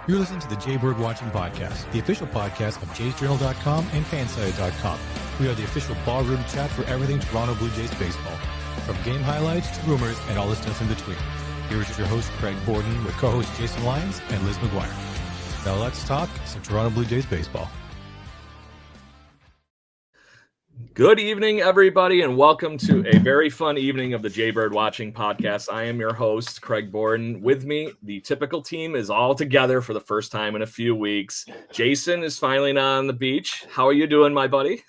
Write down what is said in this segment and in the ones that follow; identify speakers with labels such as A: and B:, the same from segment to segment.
A: You're listening to the Jaybird Watching Podcast, the official podcast of jaysjournal.com and fansided.com. We are the official ballroom chat for everything Toronto Blue Jays baseball, from game highlights to rumors and all the stuff in between. Here is your host, Craig Borden, with co-host Jason Lyons and Liz McGuire. Now let's talk some Toronto Blue Jays baseball.
B: Good evening, everybody, and welcome to a very fun evening of the Jaybird Watching Podcast. I am your host, Craig Borden. With me, the typical team is all together for the first time in a few weeks. Jason is finally not on the beach. How are you doing, my buddy?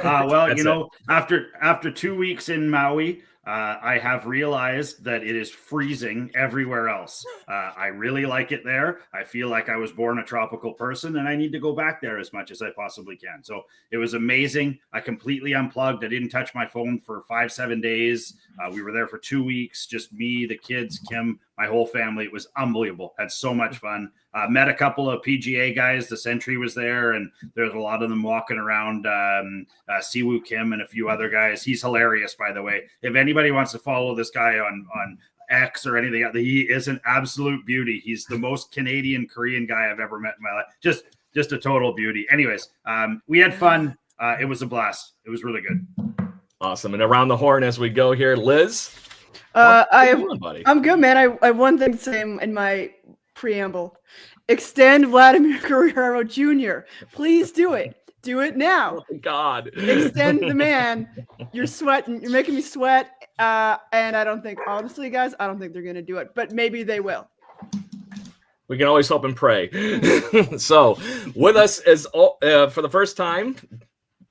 C: After 2 weeks in Maui, I have realized that it is freezing everywhere else. I really like it there. I feel like I was born a tropical person, and I need to go back there as much as I possibly can. So it was amazing. I completely unplugged. I didn't touch my phone for 5-7 days. We were there for 2 weeks, just me, the kids, Kim, my whole family. It was unbelievable. Had so much fun. Met a couple of PGA guys. The Sentry was there, and there's a lot of them walking around. Siwoo Kim and a few other guys. He's hilarious, by the way. If anybody wants to follow this guy on X or anything, he is an absolute beauty. He's the most Canadian Korean guy I've ever met in my life. Just a total beauty. Anyways, we had fun. It was a blast. It was really good.
B: Awesome. And around the horn as we go here, Liz.
D: I'm good, man. I have one thing to say in my preamble. Extend Vladimir Guerrero Jr. Please do it. Do it now.
B: Oh, God.
D: Extend the man. You're sweating. You're making me sweat. And I don't think, honestly, guys, I don't think they're going to do it. But maybe they will.
B: We can always hope and pray. So, with us is for the first time,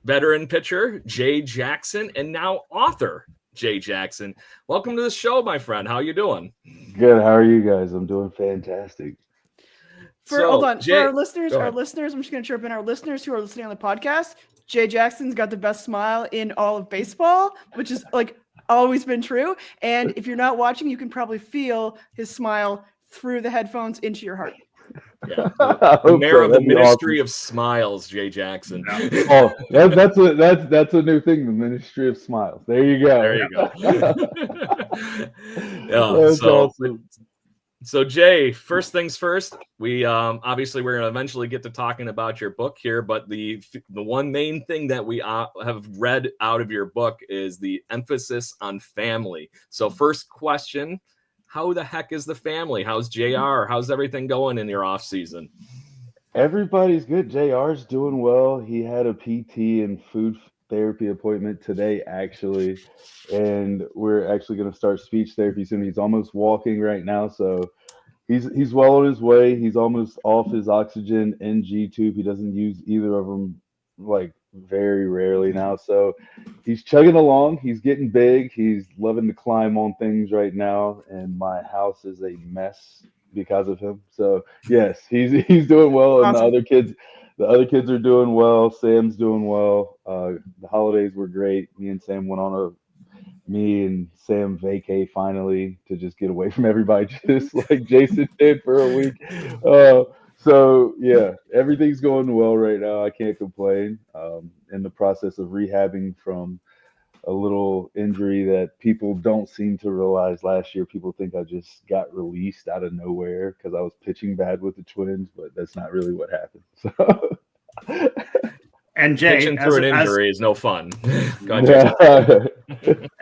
B: veteran pitcher Jay Jackson, and now author Jay Jackson. Welcome to the show, my friend. How you doing?
E: Good. How are you guys? I'm doing fantastic.
D: Hold on. Jay, for our listeners, I'm just going to chirp in our listeners who are listening on the podcast. Jay Jackson's got the best smile in all of baseball, which is like always been true. And if you're not watching, you can probably feel his smile through the headphones into your heart.
B: Yeah, the mayor of the Ministry of Smiles, Jay Jackson.
E: Oh, that's a new thing, the Ministry of Smiles. There you go.
B: There you go. So Jay, first things first, we obviously we're gonna eventually get to talking about your book here, but the one main thing that we have read out of your book is the emphasis on family. So first question, how the heck is the family? How's JR? How's everything going in your off season?
E: Everybody's good. JR's doing well. He had a PT and food therapy appointment today, actually, and we're actually going to start speech therapy soon. He's almost walking right now, so he's well on his way. He's almost off his oxygen NG tube. He doesn't use either of them like very rarely now, so he's chugging along. He's getting big. He's loving to climb on things right now, and my house is a mess because of him. So yes, he's doing well, and
D: awesome.
E: The other kids are doing well. Sam's doing well. The holidays were great. Me and Sam vacay finally to just get away from everybody, just like Jason did for a week. So yeah, everything's going well right now. I can't complain. In the process of rehabbing from a little injury that people don't seem to realize last year. People think I just got released out of nowhere because I was pitching bad with the Twins, but that's not really what happened. So.
C: And Jay,
B: pitching through an injury is no fun.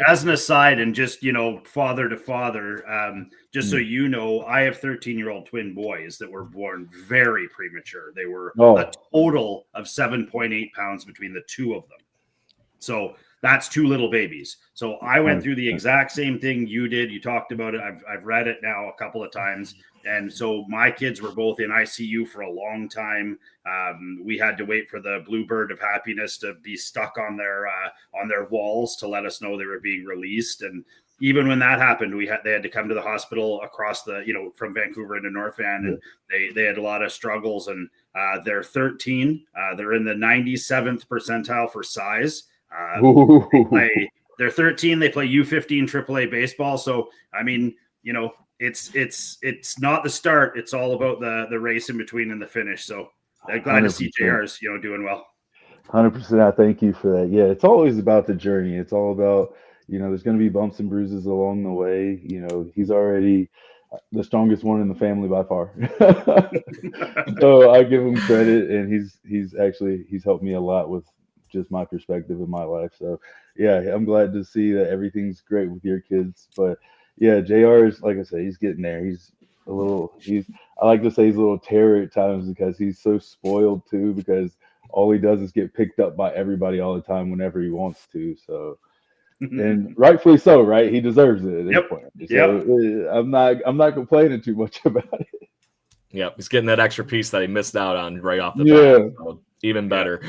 C: As an aside, and just father to father, just so you know, I have 13-year-old twin boys that were born very premature. They were a total of 7.8 pounds between the two of them. So that's two little babies. So I went through the exact same thing you did. You talked about it. I've read it now a couple of times. And so my kids were both in ICU for a long time. We had to wait for the Bluebird of Happiness to be stuck on their walls to let us know they were being released. And even when that happened, they had to come to the hospital across from Vancouver into North Van, and they had a lot of struggles. And they're 13. They're in the 97th percentile for size. They're 13. They play U15 AAA baseball. So I mean, it's not the start. It's all about the race in between and the finish. So I'm glad 100%. To see JR's doing well.
E: 100%. I thank you for that. Yeah, it's always about the journey. It's all about there's going to be bumps and bruises along the way. He's already the strongest one in the family by far. So I give him credit, and he's helped me a lot with just my perspective in my life. So yeah, I'm glad to see that everything's great with your kids. But yeah, JR is, like I said, he's getting there. I like to say he's a little terror at times because he's so spoiled too, because all he does is get picked up by everybody all the time whenever he wants to. So, and rightfully so, right? He deserves it at this point. So I'm not complaining too much about it.
B: Yep, he's getting that extra piece that he missed out on right off the
E: bat.
B: So even better.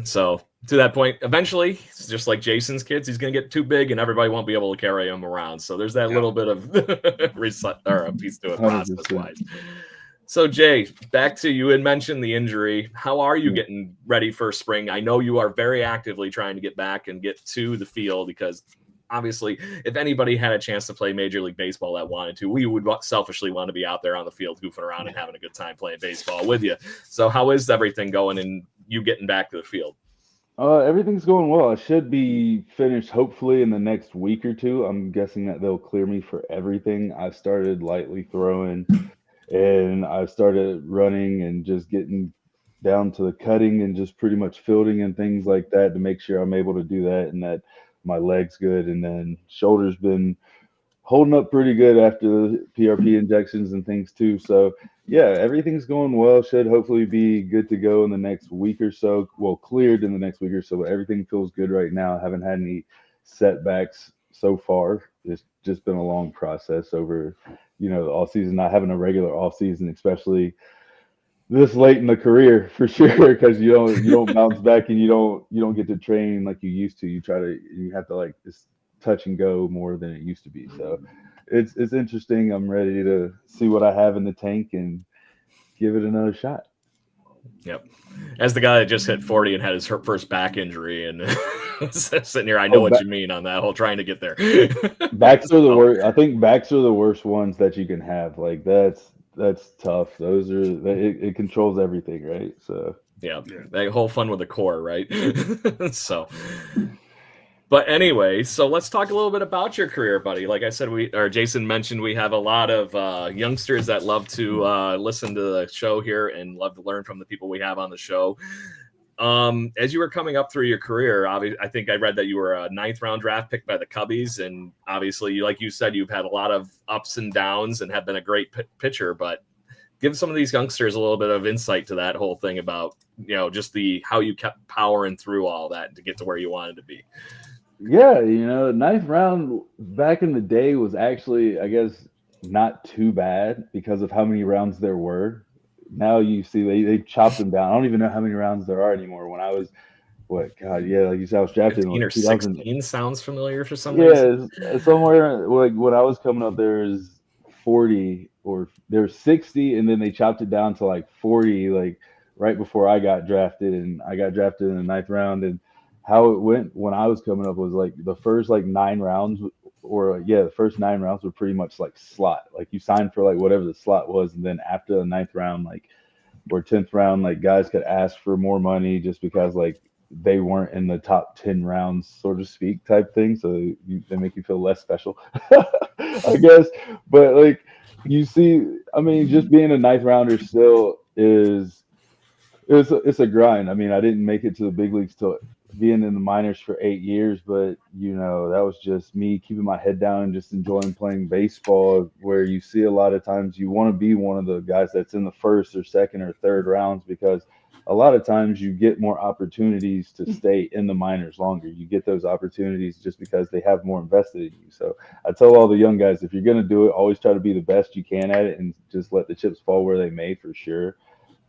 B: So to that point, eventually, just like Jason's kids, he's going to get too big and everybody won't be able to carry him around. So there's that little bit of reset or a piece to it process-wise. So Jay, back to you had mentioned the injury. How are you getting ready for spring? I know you are very actively trying to get back and get to the field because obviously, if anybody had a chance to play Major League Baseball that wanted to, we would selfishly want to be out there on the field goofing around and having a good time playing baseball with you. So how is everything going and you getting back to the field?
E: Everything's going well. I should be finished hopefully in the next week or two. I'm guessing that they'll clear me for everything. I started lightly throwing and I started running and just getting down to the cutting and just pretty much fielding and things like that to make sure I'm able to do that and that my leg's good. And then shoulder's been holding up pretty good after the PRP injections and things too. So yeah, everything's going well. Should hopefully be good to go in the next week or so. Well, cleared in the next week or so, but everything feels good right now. I haven't had any setbacks so far. It's just been a long process over, the off season, not having a regular off season, especially this late in the career for sure, because you don't bounce back and you don't get to train like you used to. You have to like just touch and go more than it used to be. So it's interesting. I'm ready to see what I have in the tank and give it another shot.
B: Yep. As the guy that just hit 40 and had his first back injury and sitting here, I know what you mean on that whole trying to get there.
E: Backs are the worst. I think backs are the worst ones that you can have. Like that's tough. Those are it controls everything, right? So
B: yeah, that whole fun with the core, right? So. But anyway, so let's talk a little bit about your career, buddy. Like I said, Jason mentioned we have a lot of youngsters that love to listen to the show here and love to learn from the people we have on the show. As you were coming up through your career, I think I read that you were a 9th round draft pick by the Cubbies. And obviously, like you said, you've had a lot of ups and downs and have been a great pitcher. But give some of these youngsters a little bit of insight to that whole thing about, just how you kept powering through all that to get to where you wanted to be.
E: Yeah, 9th round back in the day was actually, I guess, not too bad because of how many rounds there were. Now you see they chopped them down. I don't even know how many rounds there are anymore. When I was, like you said, I was drafted
B: 15
E: in
B: or 16 sounds familiar for some
E: reason. Yeah, somewhere like when I was coming up, there was 40 or there's 60, and then they chopped it down to like 40, like right before I got drafted, and I got drafted in the 9th round. And how it went when I was coming up was like the first like 9 rounds the first 9 rounds were pretty much like slot. Like you signed for like whatever the slot was. And then after the 9th round, like or 10th round, like guys could ask for more money just because like they weren't in the top 10 rounds, so to speak, type thing. So they make you feel less special, I guess. But like you see, I mean, just being a 9th rounder still it's a grind. I mean, I didn't make it to the big leagues till being in the minors for 8 years, but that was just me keeping my head down and just enjoying playing baseball, where you see a lot of times you want to be one of the guys that's in the 1st or 2nd or 3rd rounds, because a lot of times you get more opportunities to stay in the minors longer. You get those opportunities just because they have more invested in you. So I tell all the young guys, if you're going to do it, always try to be the best you can at it and just let the chips fall where they may, for sure.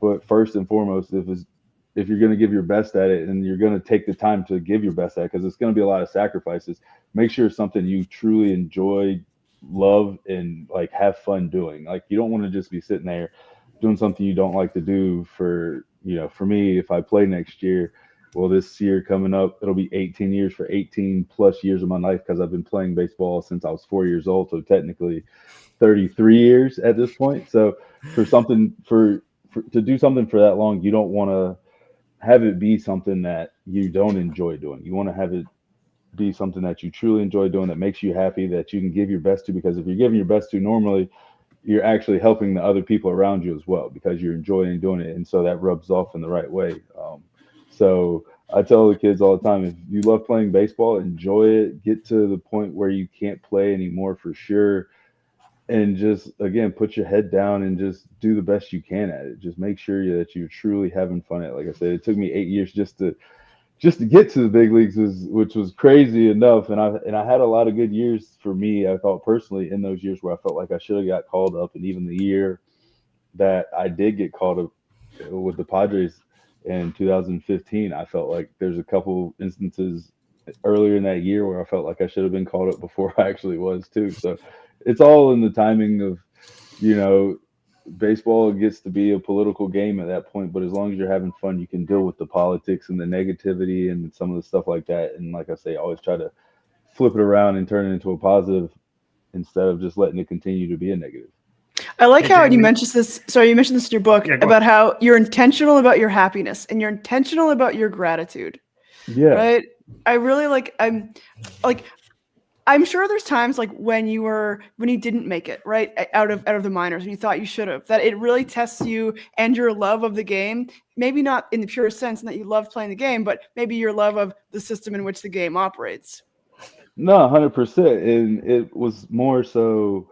E: But first and foremost, if you're going to give your best at it and you're going to take the time to give your best at it, because it's going to be a lot of sacrifices, make sure it's something you truly enjoy, love, and like have fun doing. Like you don't want to just be sitting there doing something you don't like to do. For me, if I play next year, well, this year coming up, it'll be 18 years for 18 plus years of my life, because I've been playing baseball since I was 4 years old. So technically 33 years at this point. So to do something for that long, you don't want to have it be something that you don't enjoy doing. You want to have it be something that you truly enjoy doing, that makes you happy, that you can give your best to, because if you're giving your best to, normally you're actually helping the other people around you as well, because you're enjoying doing it. And so that rubs off in the right way. So I tell the kids all the time, if you love playing baseball, enjoy it, get to the point where you can't play anymore for sure. And just, again, put your head down and just do the best you can at it. Just make sure that you're truly having fun at it. Like I said, it took me 8 years just to get to the big leagues, which was crazy enough. And I had a lot of good years for me, I thought personally, in those years where I felt like I should have got called up. And even the year that I did get called up with the Padres in 2015, I felt like there's a couple instances earlier in that year where I felt like I should have been called up before I actually was too. So it's all in the timing of, baseball gets to be a political game at that point, but as long as you're having fun, you can deal with the politics and the negativity and some of the stuff like that. And like I say, always try to flip it around and turn it into a positive instead of just letting it continue to be a negative.
D: I like how you mentioned this. Sorry, you mentioned this in your book about how you're intentional about your happiness and you're intentional about your gratitude.
E: Yeah.
D: Right. I really I'm sure there's times like when you didn't make it right out of the minors and you thought you should have, that it really tests you and your love of the game. Maybe not in the purest sense in that you love playing the game, but maybe your love of the system in which the game operates.
E: No, 100%. And it was more so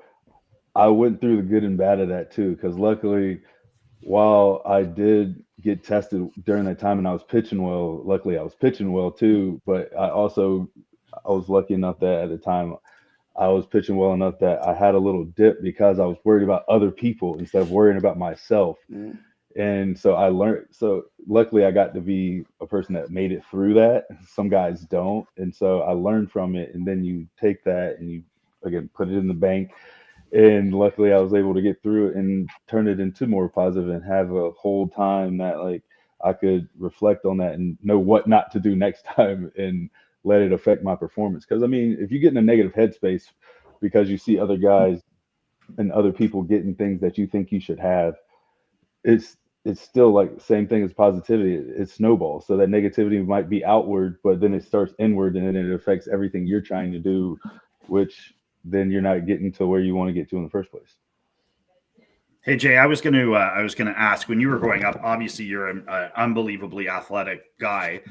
E: I went through the good and bad of that too, because luckily, while I did get tested during that time and I was pitching well, luckily I was pitching well too, but I was lucky enough that at the time I was pitching well enough that I had a little dip because I was worried about other people instead of worrying about myself.
D: Mm.
E: And so I learned, so luckily I got to be a person that made it through that. Some guys don't. And so I learned from it. And then you take that and you, again, put it in the bank. And luckily I was able to get through it and turn it into more positive and have a whole time that like I could reflect on that and know what not to do next time and let it affect my performance. Because I mean, if you get in a negative headspace because you see other guys and other people getting things that you think you should have, it's still like the same thing as positivity. It snowballs. So that negativity might be outward, but then it starts inward and then it affects everything you're trying to do, which then you're not getting to where you want to get to in the first place.
C: Hey Jay, I was going to ask, when you were growing up, obviously you're an unbelievably athletic guy.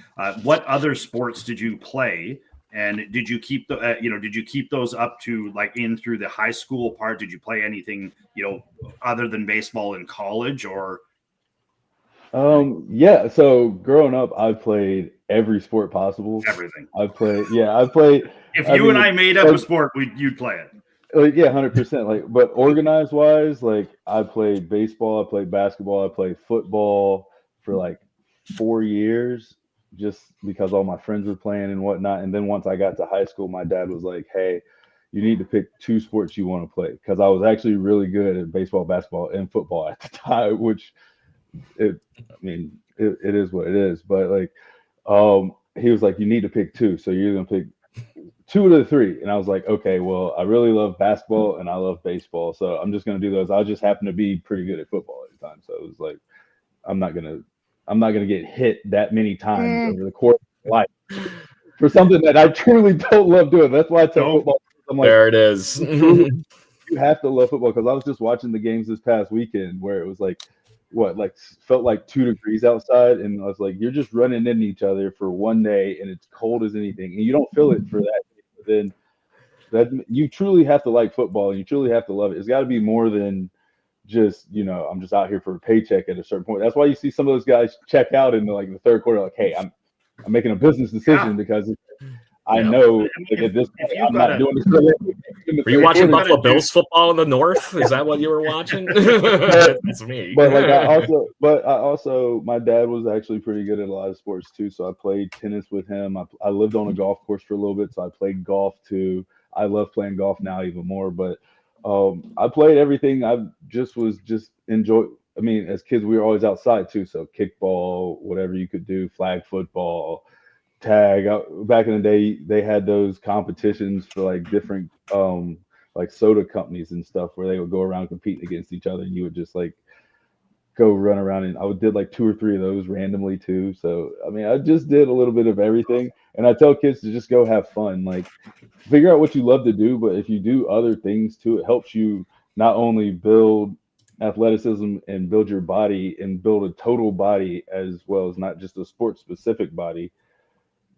C: What other sports did you play, and did you keep did you keep those up to like in through the high school part? Did you play anything other than baseball in college or?
E: Yeah. So growing up, I played every sport possible.
C: Everything.
E: I played.
C: If you and I made up a sport, you'd play it.
E: Like, yeah, 100%. Like, but organized wise, like I played baseball, I played basketball, I played football for like 4 years, just because all my friends were playing and whatnot. And then once I got to high school, my dad was like, "Hey, you need to pick 2 sports you want to play," because I was actually really good at baseball, basketball, and football at the time. Which, it is what it is. But like, he was like, "You need to pick 2, so you're gonna pick 2 of the 3." And I was like, okay, well, I really love basketball and I love baseball, so I'm just going to do those. I just happen to be pretty good at football at the time. So it was like, I'm not going to get hit that many times over the course of life for something that I truly don't love doing. That's why I tell football. I'm like,
B: there it is.
E: You have to love football, because I was just watching the games this past weekend where it was like, felt like 2 degrees outside, and I was like, you're just running into each other for one day and it's cold as anything and you don't feel it for that. But then that you truly have to like football and you truly have to love it. It's got to be more than just, I'm just out here for a paycheck at a certain point. That's why you see some of those guys check out in the third quarter, like, hey, I'm making a business decision because I know at this point I'm not doing this for a living.
B: Were you watching Buffalo Bills football in the North? Is that what you were watching? That's me.
E: But like I also, my dad was actually pretty good at a lot of sports too. So I played tennis with him. I lived on a golf course for a little bit, so I played golf too. I love playing golf now even more. But I played everything. I just enjoy. I mean, as kids, we were always outside too. So kickball, whatever you could do, flag football, tag. Back in the day, they had those competitions for like different like soda companies and stuff where they would go around competing against each other, and you would just like go run around. And I did like 2 or 3 of those randomly too. So I mean, I just did a little bit of everything. And I tell kids to just go have fun, like figure out what you love to do. But if you do other things too, it helps you not only build athleticism and build your body and build a total body as well as not just a sports specific body,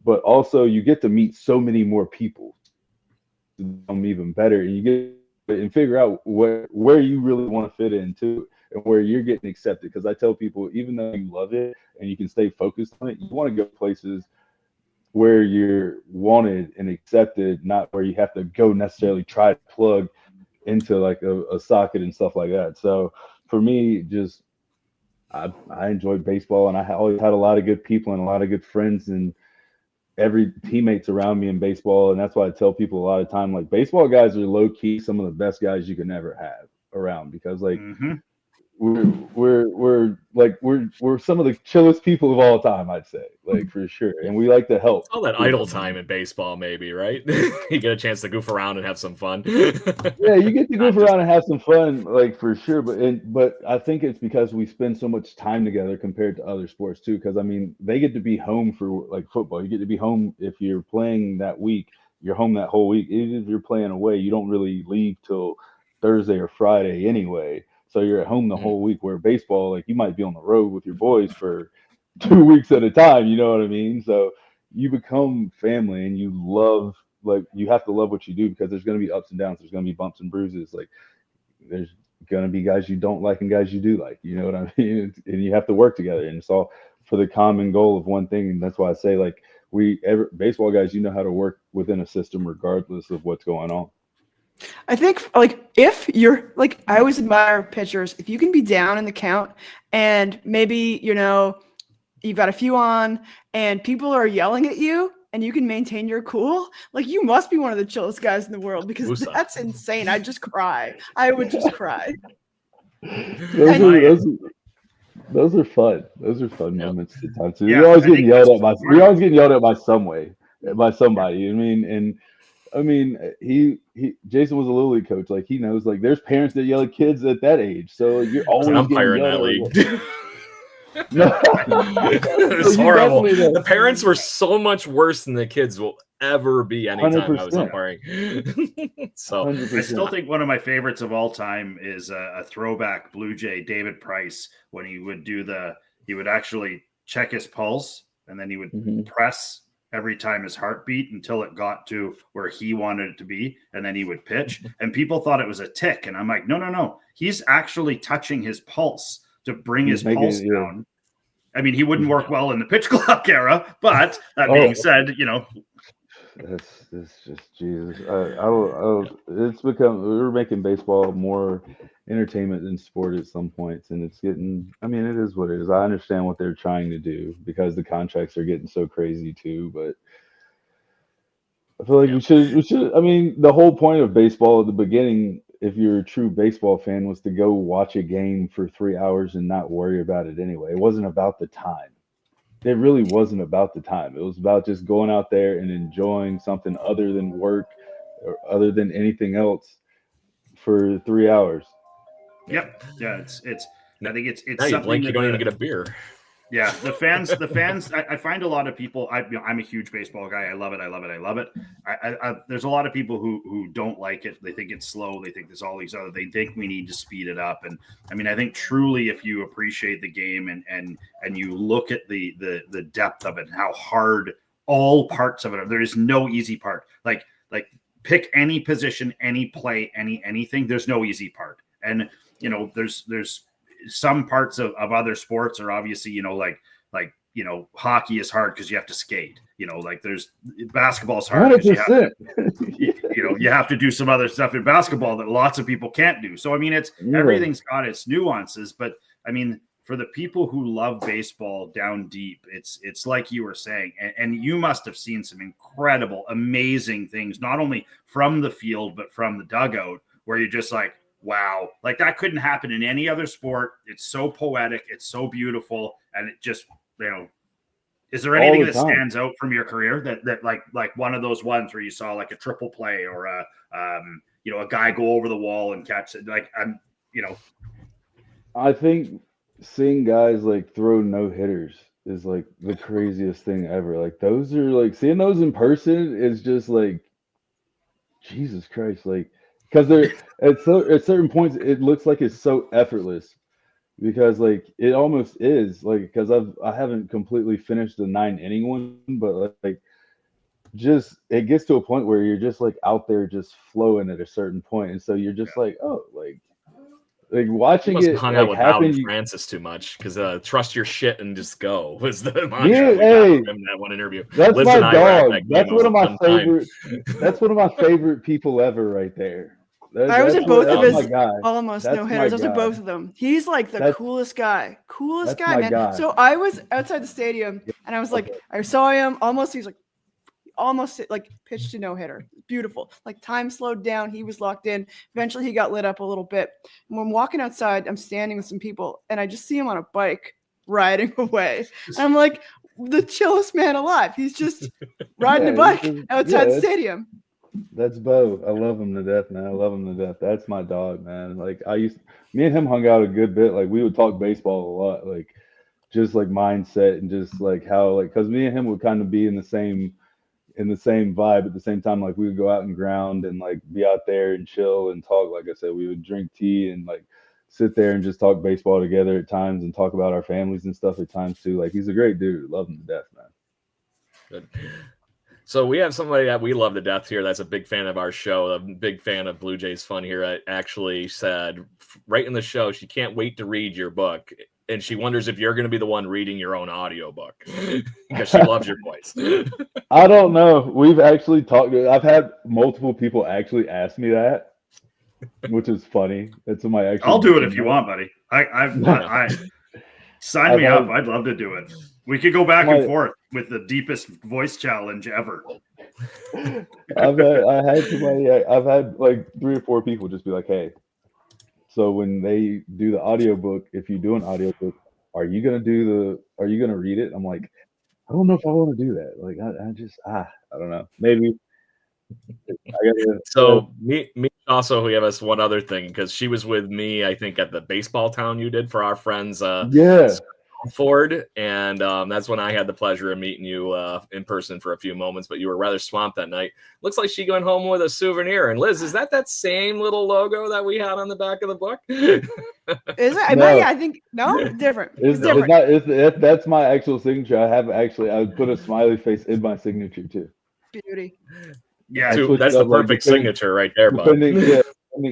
E: but also you get to meet so many more people, even better, and you get and figure out where you really want to fit into and where you're getting accepted. Because I tell people, even though you love it and you can stay focused on it, you want to go places where you're wanted and accepted, not where you have to go necessarily try to plug into like a socket and stuff like that. So for me, just I enjoyed baseball, and I always had a lot of good people and a lot of good friends and every teammates around me in baseball. And that's why I tell people a lot of time, like, baseball guys are low key some of the best guys you can ever have around, because like we're some of the chillest people of all time, I'd say, like, for sure. And we like to help.
B: All that idle time in baseball, maybe, right? You get a chance to goof around and have some fun.
E: Yeah, you get to goof around and have some fun, like, for sure. But I think it's because we spend so much time together compared to other sports too. Because I mean, they get to be home for like football. You get to be home if you're playing that week. You're home that whole week. Even if you're playing away, you don't really leave till Thursday or Friday anyway. So you're at home the whole week. Where baseball, like, you might be on the road with your boys for 2 weeks at a time. You know what I mean? So you become family, and you love, like, you have to love what you do, because there's going to be ups and downs. There's going to be bumps and bruises. Like, there's going to be guys you don't like and guys you do like. You know what I mean? And you have to work together, and it's all for the common goal of one thing. And that's why I say, like, baseball guys, you know how to work within a system regardless of what's going on.
D: I think, like, if you're like, I always admire pitchers. If you can be down in the count and maybe, you know, you've got a few on and people are yelling at you and you can maintain your cool, like, you must be one of the chillest guys in the world, because that's insane. I'd just cry. I would just cry.
E: Those are fun. Those are fun moments to talk to. You're always getting yelled at by somebody. I mean, Jason was a little league coach. Like, he knows, like, there's parents that yell at kids at that age. So you're always getting yelled at.
B: League. No. It's horrible. The parents were so much worse than the kids will ever be anytime 100%. I was umpiring. So
C: 100%. I still think one of my favorites of all time is a throwback Blue Jay, David Price, when he would actually check his pulse, and then he would press every time his heart beat until it got to where he wanted it to be, and then he would pitch. And people thought it was a tick, and I'm like, no. He's actually touching his pulse to bring his pulse down. I mean, he wouldn't work well in the pitch clock era, but that being said, you know,
E: it's just Jesus. It's become, we're making baseball more entertainment than sport at some points, and it's getting, I mean, it is what it is. I understand what they're trying to do because the contracts are getting so crazy too, but I feel like we should. I mean, the whole point of baseball at the beginning, if you're a true baseball fan, was to go watch a game for 3 hours and not worry about it anyway. It wasn't about the time. It really wasn't about the time. It was about just going out there and enjoying something other than work or other than anything else for 3 hours.
C: Yep. Yeah. It's. I think it's
B: now
C: something
B: you don't even get a beer.
C: Yeah, the fans. I find a lot of people. I'm a huge baseball guy. I love it. There's a lot of people who don't like it. They think it's slow. They think there's all these other. They think we need to speed it up. And I mean, I think truly, if you appreciate the game and you look at the depth of it, and how hard all parts of it are. There is no easy part. Like pick any position, any play, anything. There's no easy part. And you know, there's some parts of other sports are obviously, you know, like, you know, hockey is hard because you have to skate, you know, like there's basketball is hard because you have to do some other stuff in basketball that lots of people can't do. So, I mean, everything's got its nuances, but I mean, for the people who love baseball down deep, it's like you were saying, and you must have seen some incredible, amazing things, not only from the field, but from the dugout, where you're just like, wow, like that couldn't happen in any other sport. It's so poetic. It's so beautiful. And it just, you know, is there anything that stands out from your career that like one of those ones where you saw like a triple play or a guy go over the wall and catch it? Like,
E: I think seeing guys like throw no hitters is like the craziest thing ever. Like, those are like, seeing those in person is just like, Jesus Christ. Like, because they're at certain points it looks like it's so effortless because like it almost is like because I haven't completely finished the 9 inning one, but like just it gets to a point where you're just like out there just flowing at a certain point, and so you're just like, oh, like watching
B: must
E: it
B: hung out
E: like
B: with Bowden
E: happen.
B: Francis too much because trust your shit and just go was the mantra
E: Yeah,
B: we got
E: hey,
B: from him in that one interview.
E: that's
B: Liz
E: my
B: and I were at
E: dog.
B: that game.
E: That's
B: It was
E: one of
B: a
E: my
B: fun time.
E: favorite. That's one of my favorite people ever, right there.
D: I was at both of
E: that's
D: his
E: my guy.
D: almost
E: That's
D: no
E: my
D: hitters. I was at
E: guy.
D: both of them. He's like the
E: That's-
D: coolest guy. Coolest
E: that's
D: guy,
E: my
D: man.
E: guy.
D: So I was outside the stadium and I was like, I saw him almost. He's like, almost like pitched to no hitter. Beautiful. Like time slowed down. He was locked in. Eventually he got lit up a little bit. And when I'm walking outside, I'm standing with some people and I just see him on a bike riding away. And I'm like, the chillest man alive. He's just riding a bike outside the stadium.
E: That's Bo. I love him to death, man. I love him to death. That's my dog, man. Like me and him hung out a good bit. Like we would talk baseball a lot, like just like mindset and just like how like because me and him would kind of be in the same vibe at the same time. Like we would go out and ground and like be out there and chill and talk. Like I said, we would drink tea and like sit there and just talk baseball together at times and talk about our families and stuff at times too. Like he's a great dude. Love him to death, man.
B: Good. So we have somebody that we love to death here that's a big fan of our show, a big fan of Blue Jays Fun here, actually said right in the show she can't wait to read your book. And she wonders if you're going to be the one reading your own audiobook because she loves your voice.
E: I don't know. We've actually talked. I've had multiple people actually ask me that, which is funny. That's my actual.
C: I'll do it if you want, buddy. I sign me up. I'd love to do it. We could go back and forth with the deepest voice challenge ever.
E: I've had like 3 or 4 people just be like, hey, so when they do the audiobook, if you do an audiobook, are you gonna read it? I'm like, I don't know if I want to do that. Like I don't know. Maybe.
B: So me also, we have us one other thing because she was with me, I think, at the baseball town you did for our friends. Ford, and that's when I had the pleasure of meeting you in person for a few moments, but you were rather swamped that night. Looks like she went home with a souvenir. And Liz, is that same little logo that we had on the back of the book?
D: Is it? No. Yeah, I think different. It's different.
E: That's my actual signature. I would put a smiley face in my signature too.
D: Beauty.
B: Yeah, that's the perfect signature right there, bud.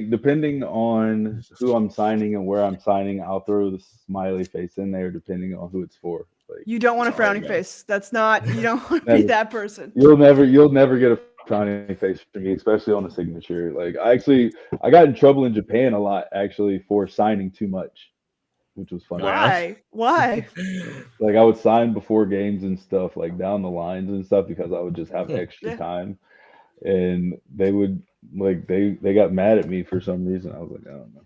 E: Depending on who I'm signing and where I'm signing, I'll throw the smiley face in there depending on who it's for. Like,
D: you don't want a frowning face. That's not. You don't want to be that person.
E: You'll never get a frowning face from me, especially on a signature. Like I got in trouble in Japan a lot actually for signing too much, which was funny.
D: Why?
E: Like I would sign before games and stuff, like down the lines and stuff, because I would just have extra time, and they would. Like they got mad at me for some reason. I was like, I don't know.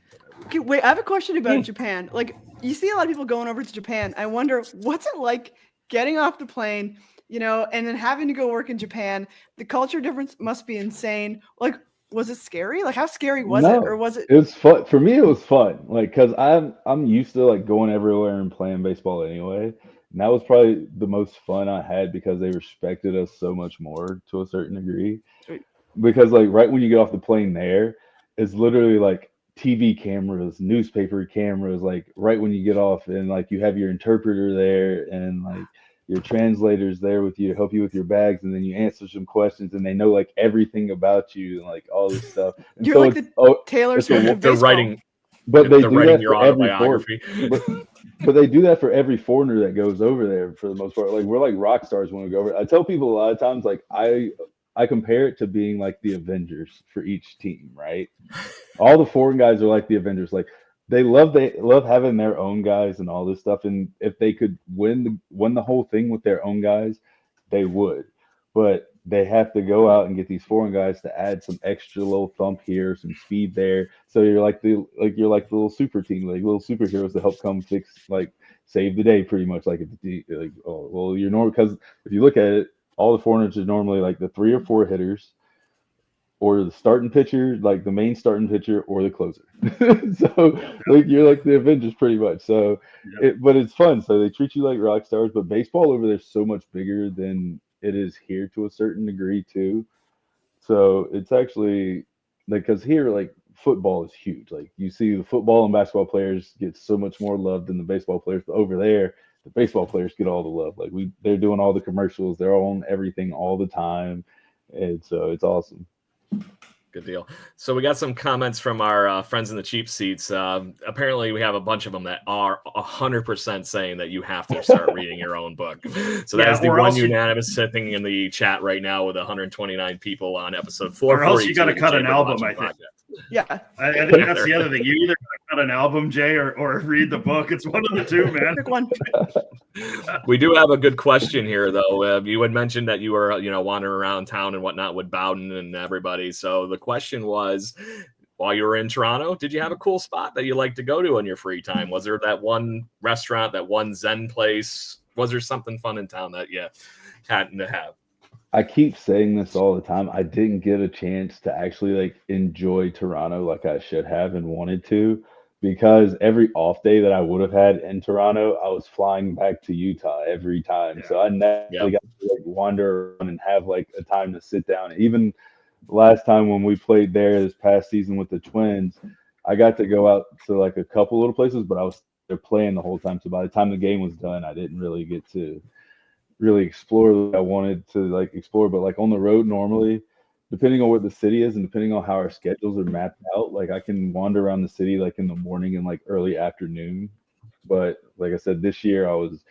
D: Okay, wait, I have a question about Japan. Like you see a lot of people going over to Japan. I wonder what's it like getting off the plane, and then having to go work in Japan. The culture difference must be insane. Like, was it scary? Like, how scary was it? Or was it?
E: It was fun. For me, it was fun. Like, cause I'm used to like going everywhere and playing baseball anyway. And that was probably the most fun I had because they respected us so much more to a certain degree. Because like right when you get off the plane there, it's literally like TV cameras, newspaper cameras, like right when you get off, and like you have your interpreter there and like your translators there with you to help you with your bags, and then you answer some questions and they know like everything about you and like all this stuff. And
D: you're
E: so
D: like the Taylor Swift of baseball.
B: Writing,
E: but they do that
B: your
E: for every
B: autobiography.
E: but they do that for every foreigner that goes over there for the most part. Like we're like rock stars when we go over. I tell people a lot of times, like I compare it to being like the Avengers for each team, right? All the foreign guys are like the Avengers. Like they love having their own guys and all this stuff. And if they could win the whole thing with their own guys, they would. But they have to go out and get these foreign guys to add some extra little thump here, some speed there. So you're like the little super team, like little superheroes to help come save the day, pretty much. Like you're normal, because if you look at it, all the foreigners are normally like the 3 or 4 hitters, or the starting pitcher, like the main starting pitcher, or the closer. So like you're like the Avengers pretty much. So, but it's fun. So they treat you like rock stars. But baseball over there is so much bigger than it is here to a certain degree too. So it's actually because here, like, football is huge. Like, you see the football and basketball players get so much more love than the baseball players, but over there, the baseball players get all the love. Like, they're doing all the commercials, they're on everything all the time, and so it's awesome.
B: Good deal. So we got some comments from our friends in the cheap seats. Apparently, we have a bunch of them that are 100% saying that you have to start reading your own book. So that is the one unanimous sitting in the chat right now with 129 people on episode 4.
C: Or else you got to cut an album, I think.
D: Yeah.
C: I think that's the other thing. You either cut an album, Jay, or read the book. It's one of the two, man.
D: Pick one.
B: We do have a good question here, though. You had mentioned that you were, wandering around town and whatnot with Bowden and everybody. So the question was, while you were in Toronto, did you have a cool spot that you like to go to in your free time? Was there that one restaurant, that one Zen place? Was there something fun in town that you had to have?
E: I keep saying this all the time. I didn't get a chance to actually like enjoy Toronto like I should have and wanted to, because every off day that I would have had in Toronto, I was flying back to Utah every time. Yeah. So I never got to like wander around and have like a time to sit down. Even last time when we played there this past season with the Twins, I got to go out to like a couple little places, but I was there playing the whole time. So by the time the game was done, I didn't really get to really explore what I wanted to like explore. But like on the road normally, depending on where the city is and depending on how our schedules are mapped out, like I can wander around the city like in the morning and like early afternoon. But like I said, this year I was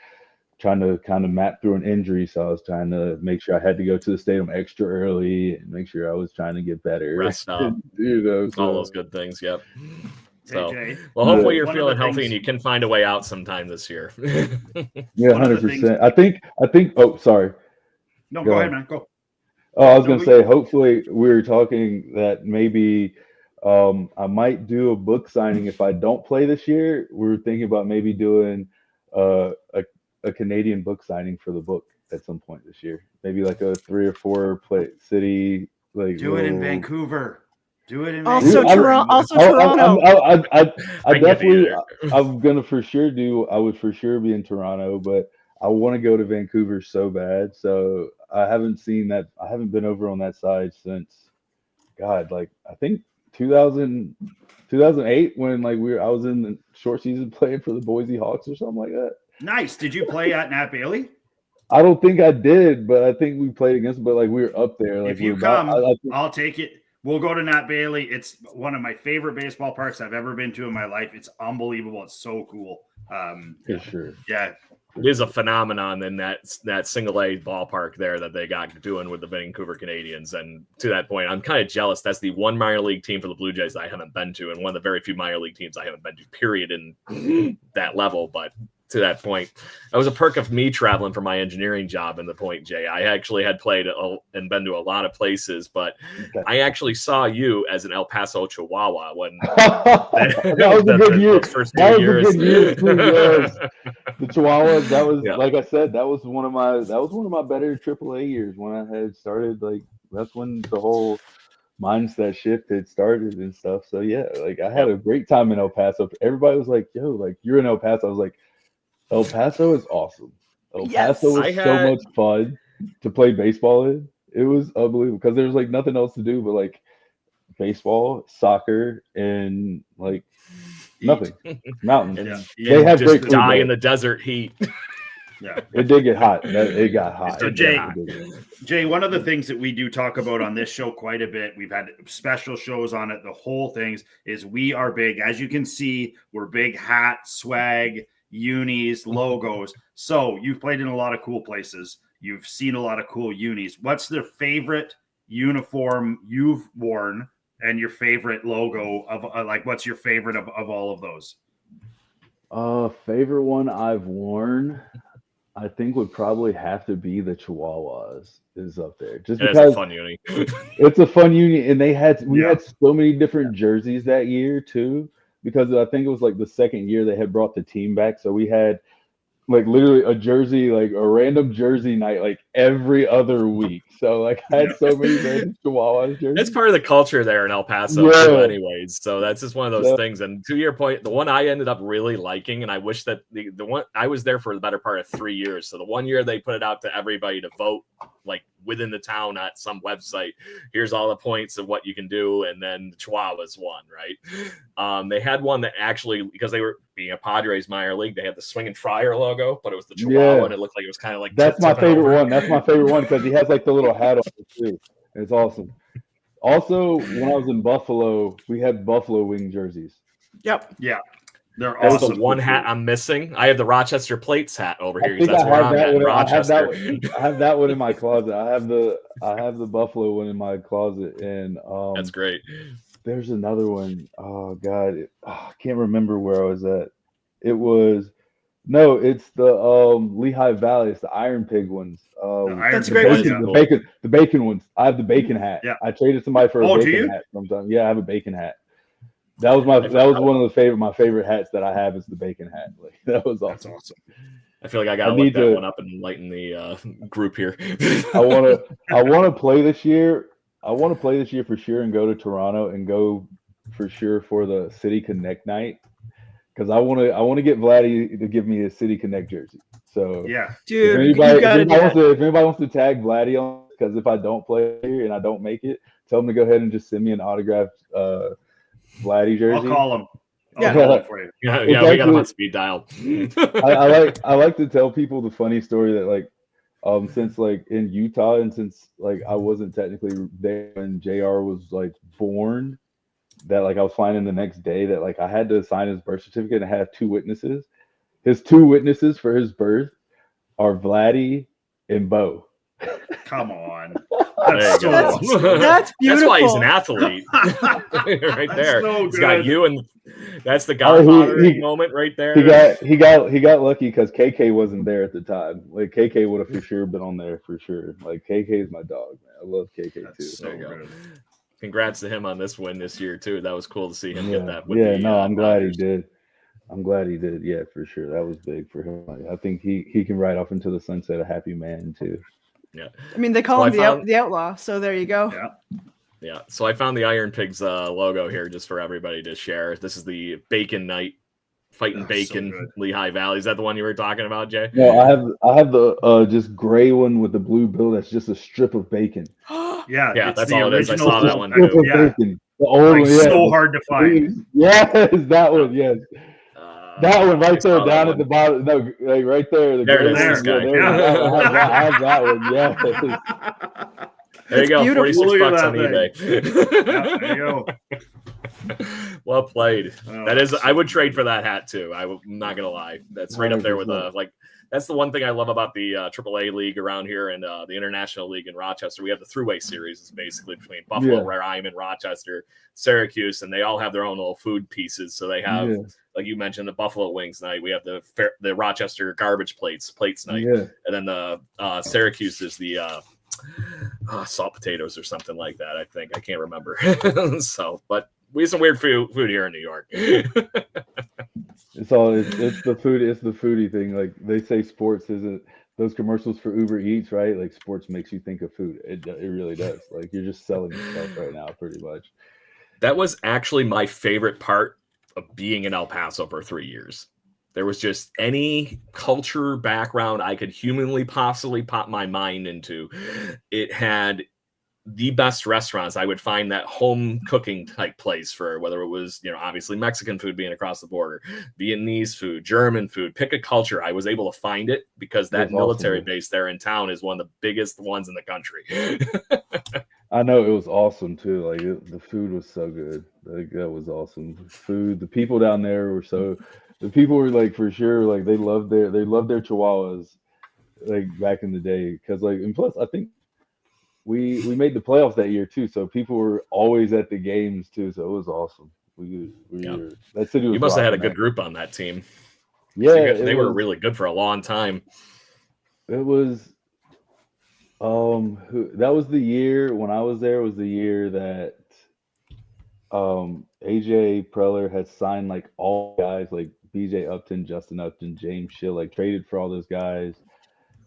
E: trying to kind of map through an injury, so I was trying to make sure I had to go to the stadium extra early and make sure I was trying to get better.
B: Rest up. All those good things. Yep. So, well, hopefully you're feeling healthy and you can find a way out sometime this year.
E: Yeah, 100%. I think. Oh, sorry.
C: No, go ahead, man. Go.
E: Oh, I was going to say, hopefully we were talking that maybe I might do a book signing if I don't play this year. We were thinking about maybe doing a Canadian book signing for the book at some point this year. Maybe like a 3 or 4 city. Like
C: do it in Vancouver. Do it in
D: also Toronto.
E: I definitely. I'm gonna for sure do. I would for sure be in Toronto, but I want to go to Vancouver so bad. So I haven't seen that. I haven't been over on that side since, God, like I think 2008 when like I was in the short season playing for the Boise Hawks or something like that.
C: Nice. Did you play at Nat Bailey?
E: I don't think I did, but I think we played against. But like we were up there. Like
C: if you come, I'll take it. We'll go to Nat Bailey. It's one of my favorite baseball parks I've ever been to in my life. It's unbelievable. It's so cool.
E: For sure.
C: Yeah.
B: It is a phenomenon in that single A ballpark there that they got doing with the Vancouver Canadians. And to that point, I'm kind of jealous. That's the one minor league team for the Blue Jays that I haven't been to, and one of the very few minor league teams I haven't been to, period, in that level. But to that point, that was a perk of me traveling for my engineering job. In the point, Jay, I actually had played and been to a lot of places, but I actually saw you as an El Paso Chihuahua when
E: that was a good year.
B: First 2 years.
E: A good year too, yes. The Chihuahuas. That was like I said. That was one of my better AAA years when I had started. Like that's when the whole mindset shift had started and stuff. So yeah, like I had a great time in El Paso. Everybody was like, "Yo, like you're in El Paso." I was like, El Paso is awesome. El Paso was so much fun to play baseball in. It was unbelievable because there was like nothing else to do but like baseball, soccer, and like nothing. Mountains.
B: They have just great die in the desert heat.
C: Yeah,
E: it did get hot. It got hot.
C: So Jay, one of the things that we do talk about on this show quite a bit, we've had special shows on it. The whole thing is we are big. As you can see, we're big hat, swag, unis, logos. So you've played in a lot of cool places. You've seen a lot of cool unis. What's the favorite uniform you've worn and your favorite logo of like, what's your favorite of all of those?
E: Favorite one I've worn, I think would probably have to be the Chihuahuas is up there. Just because
B: it's a fun uni.
E: It's a fun uni. And we had so many different jerseys that year too. Because I think it was like the second year they had brought the team back. So we had like literally a jersey, like a random jersey night, like every other week. So like I had so many random Chihuahuas jerseys.
B: That's part of the culture there in El Paso too, anyways. So that's just one of those things. And to your point, the one I ended up really liking, and I wish that the one I was there for the better part of 3 years. So the one year they put it out to everybody to vote, like within the town at some website. Here's all the points of what you can do, and then the Chihuahuas won, right? They had one that actually, because they were being a Padres minor league, they had the Swinging Friar logo, but it was the Chihuahua, and it looked like it was kind of like
E: that's my favorite one. That's my favorite one because he has like the little hat on it too. It's awesome. Also, when I was in Buffalo, we had Buffalo Wing jerseys.
D: Yep.
C: Yeah. They're
B: That's
C: awesome.
B: the one hat I'm missing. I have the Rochester Plates hat over here.
E: I
B: That's where I'm at in Rochester.
E: I have that one in my closet. I have the Buffalo one in my closet, and
B: that's great.
E: There's another one. Oh God, I can't remember where I was at. It's the Lehigh Valley. It's the Iron Pig ones.
D: That's great.
E: The bacon ones. I have the bacon hat.
C: Yeah.
E: I traded somebody for a bacon hat sometime. Yeah, I have a bacon hat. That was one of my favorite hats that I have is the bacon hat. Like that was awesome.
C: That's awesome.
B: I feel like I gotta look that one up and enlighten the group here.
E: I wanna play this year. I want to play this year for sure and go to Toronto and go for sure for the City Connect night. Because I want to get Vladdy to give me a City Connect jersey. So
C: yeah,
D: dude,
E: if anybody wants to tag Vladdy on, because if I don't play here and I don't make it, tell him to go ahead and just send me an autographed Vladdy jersey.
C: I'll call him.
B: I'll call him for you. Yeah, we got him on speed dial.
E: I like to tell people the funny story that like since like in Utah and since like I wasn't technically there when JR was like born. That like I was flying in the next day that like I had to sign his birth certificate and have two witnesses. His two witnesses for his birth are Vladdy and Bo.
C: Come on.
B: That's
D: beautiful.
B: That's why he's an athlete. Right there.
C: So
B: he's got you, and that's the Godfather moment right there.
E: He got lucky because KK wasn't there at the time. Like KK would have for sure been on there for sure. Like KK is my dog, man. I love KK too.
C: So good.
B: Congrats to him on this win this year too. That was cool to see him get that.
E: I'm glad he did. I'm glad he did. Yeah, for sure. That was big for him. Like, I think he can ride off into the sunset a happy man too.
B: Yeah.
D: I mean, they call him the outlaw. So there you go.
C: Yeah.
B: Yeah. So I found the Iron Pigs logo here just for everybody to share. This is the Bacon Night fighting bacon, so Lehigh Valley. Is that the one you were talking about, Jay?
E: No, I have the just gray one with the blue bill. That's just a strip of bacon.
C: Yeah,
B: that's all it is. I saw that one too.
C: Yeah.
E: The old one,
C: so hard to find.
E: Yes, that one. Yes. That one right there, down at the bottom. No, like right there.
B: There it is.
E: I have that one. Yes.
B: There you go. $46 on eBay.
C: Yeah, there you go.
B: Well played. That is, I would trade for that hat too. I'm not gonna lie. That's right 100%. Up there with that's the one thing I love about the AAA league around here and the International League in Rochester. We have the throughway series, is basically between Buffalo, where I'm in Rochester, Syracuse, and they all have their own little food pieces. So they have, like you mentioned, the Buffalo Wings night. We have the Rochester Garbage Plates night, and then the Syracuse is the salt potatoes or something like that. I think I can't remember. But we have some weird food here in New York.
E: It's the food. It's the foodie thing. Like they say, sports isn't those commercials for Uber Eats, right? Like sports makes you think of food. It really does. Like you're just selling yourself right now, pretty much.
B: That was actually my favorite part of being in El Paso for 3 years. There was just any culture background I could humanly possibly pop my mind into. It had the best restaurants. I would find that home cooking type place for whether it was, obviously Mexican food being across the border, Vietnamese food, German food, pick a culture. I was able to find it because that military base there in town is one of the biggest ones in the country.
E: I know it was awesome too. Like the food was so good. Like that was awesome. Food, the people down there were the people were like for sure like they loved their Chihuahuas like back in the day because like and plus I think we made the playoffs that year too, so people were always at the games too. So it was awesome. That city was.
B: You must have had a good group on that team.
E: Yeah,
B: they were really good for a long time.
E: It was. That was the year when I was there. Was the year that AJ Preller had signed like all guys, like BJ Upton, Justin Upton, James Schill, like traded for all those guys.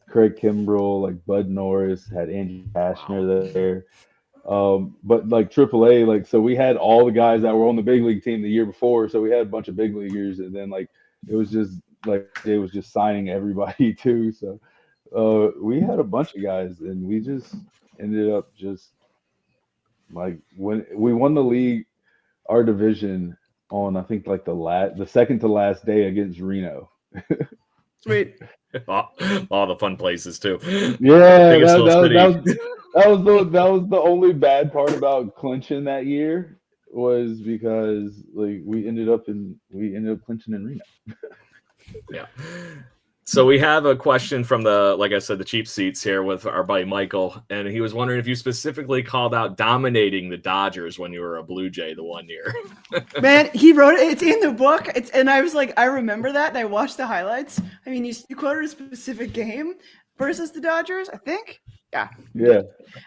E: Craig Kimbrell, like Bud Norris, had Andrew Kashner there. But like AAA, like so we had all the guys that were on the big league team the year before, so we had a bunch of big leaguers, and then like it was just signing everybody too. So we had a bunch of guys, and we just ended up just like when we won the league, our division on I think like the second to last day against Reno.
D: Sweet.
B: All the fun places too.
E: Yeah, that was the only bad part about clinching that year was because like we ended up clinching in Reno.
B: Yeah. So we have a question from like I said, the cheap seats here with our buddy Michael, and he was wondering if you specifically called out dominating the Dodgers when you were a Blue Jay the one year.
D: Man, he wrote it. It's in the book. And I was like, I remember that, and I watched the highlights. I mean, you quoted a specific game versus the Dodgers, I think. Yeah.
E: Yeah.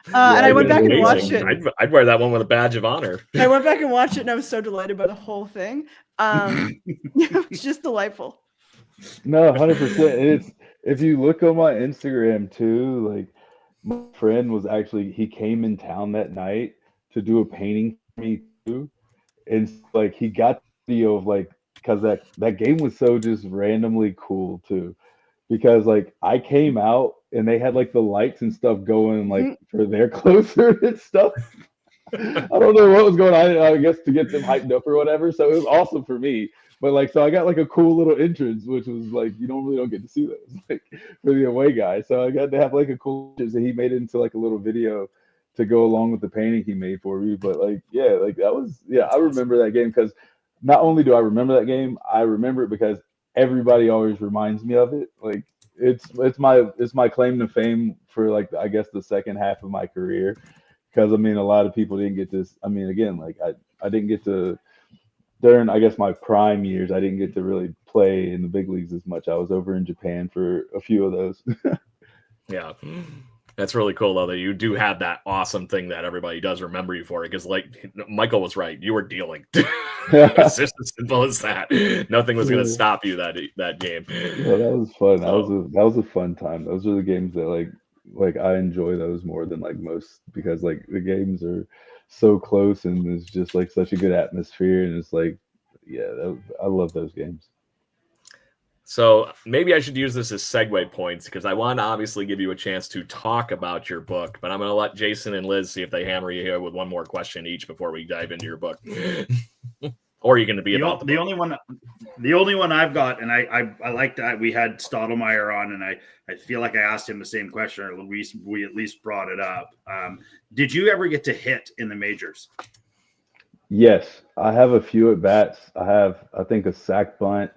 D: And I went back and watched it.
B: I'd wear that one with a badge of honor.
D: I went back and watched it, and I was so delighted by the whole thing. It was just delightful.
E: No, 100%. If you look on my Instagram too, like my friend he came in town that night to do a painting for me too, and like he got the video of like because that game was so just randomly cool too, because like I came out and they had like the lights and stuff going like for their closer and stuff. I don't know what was going on. I guess to get them hyped up or whatever. So it was awesome for me. But like, so I got like a cool little entrance, which was like you don't get to see those like for the away guy. So I got to have like a cool entrance, and he made it into like a little video to go along with the painting he made for me. But like, yeah, like that was I remember that game because not only do I remember that game, I remember it because everybody always reminds me of it. Like it's my claim to fame for like I guess the second half of my career. Because I mean, a lot of people didn't get this. I mean, again, like I didn't get to during I guess my prime years. I didn't get to really play in the big leagues as much. I was over in Japan for a few of those. Yeah,
B: that's really cool though that you do have that awesome thing that everybody does remember you for. Because like Michael was right, you were dealing. It's just as simple as that. Nothing was going to stop you that game.
E: Yeah, that was fun. So, that was a fun time. Those are the games that like I enjoy those more than like most because like the games are so close and it's just like such a good atmosphere and it's like I love those games.
B: So maybe I should use this as segue points because I want to obviously give you a chance to talk about your book, but I'm going to let Jason and Liz see if they hammer you here with one more question each before we dive into your book. Or you're going to be about
C: the only one I've got, and I like that we had Stottlemyre on, and I feel like I asked him the same question, or we at least brought it up. Did you ever get to hit in the majors?
E: Yes, I have a few at bats. I have, I think, a sac bunt,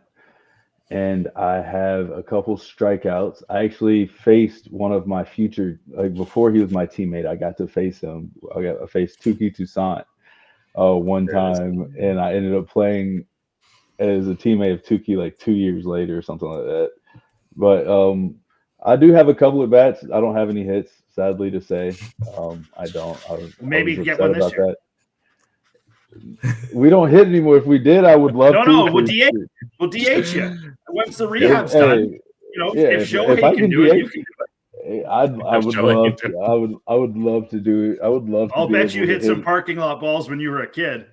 E: and I have a couple strikeouts. I actually faced one of my future, like before he was my teammate, I got to face him. I faced Touki Toussaint one time, and I ended up playing as a teammate of Touki like 2 years later or something like that. But I do have a couple of bats. I don't have any hits, sadly to say. I don't.
C: Maybe get one this year.
E: That. We don't hit anymore. If we did, I would love to.
C: No, we'll DH you. Once the rehab's done, if Shohei can do it, you can do it.
E: I would love to do it. I would love to.
C: I'll bet you hit some parking lot balls when you were a kid.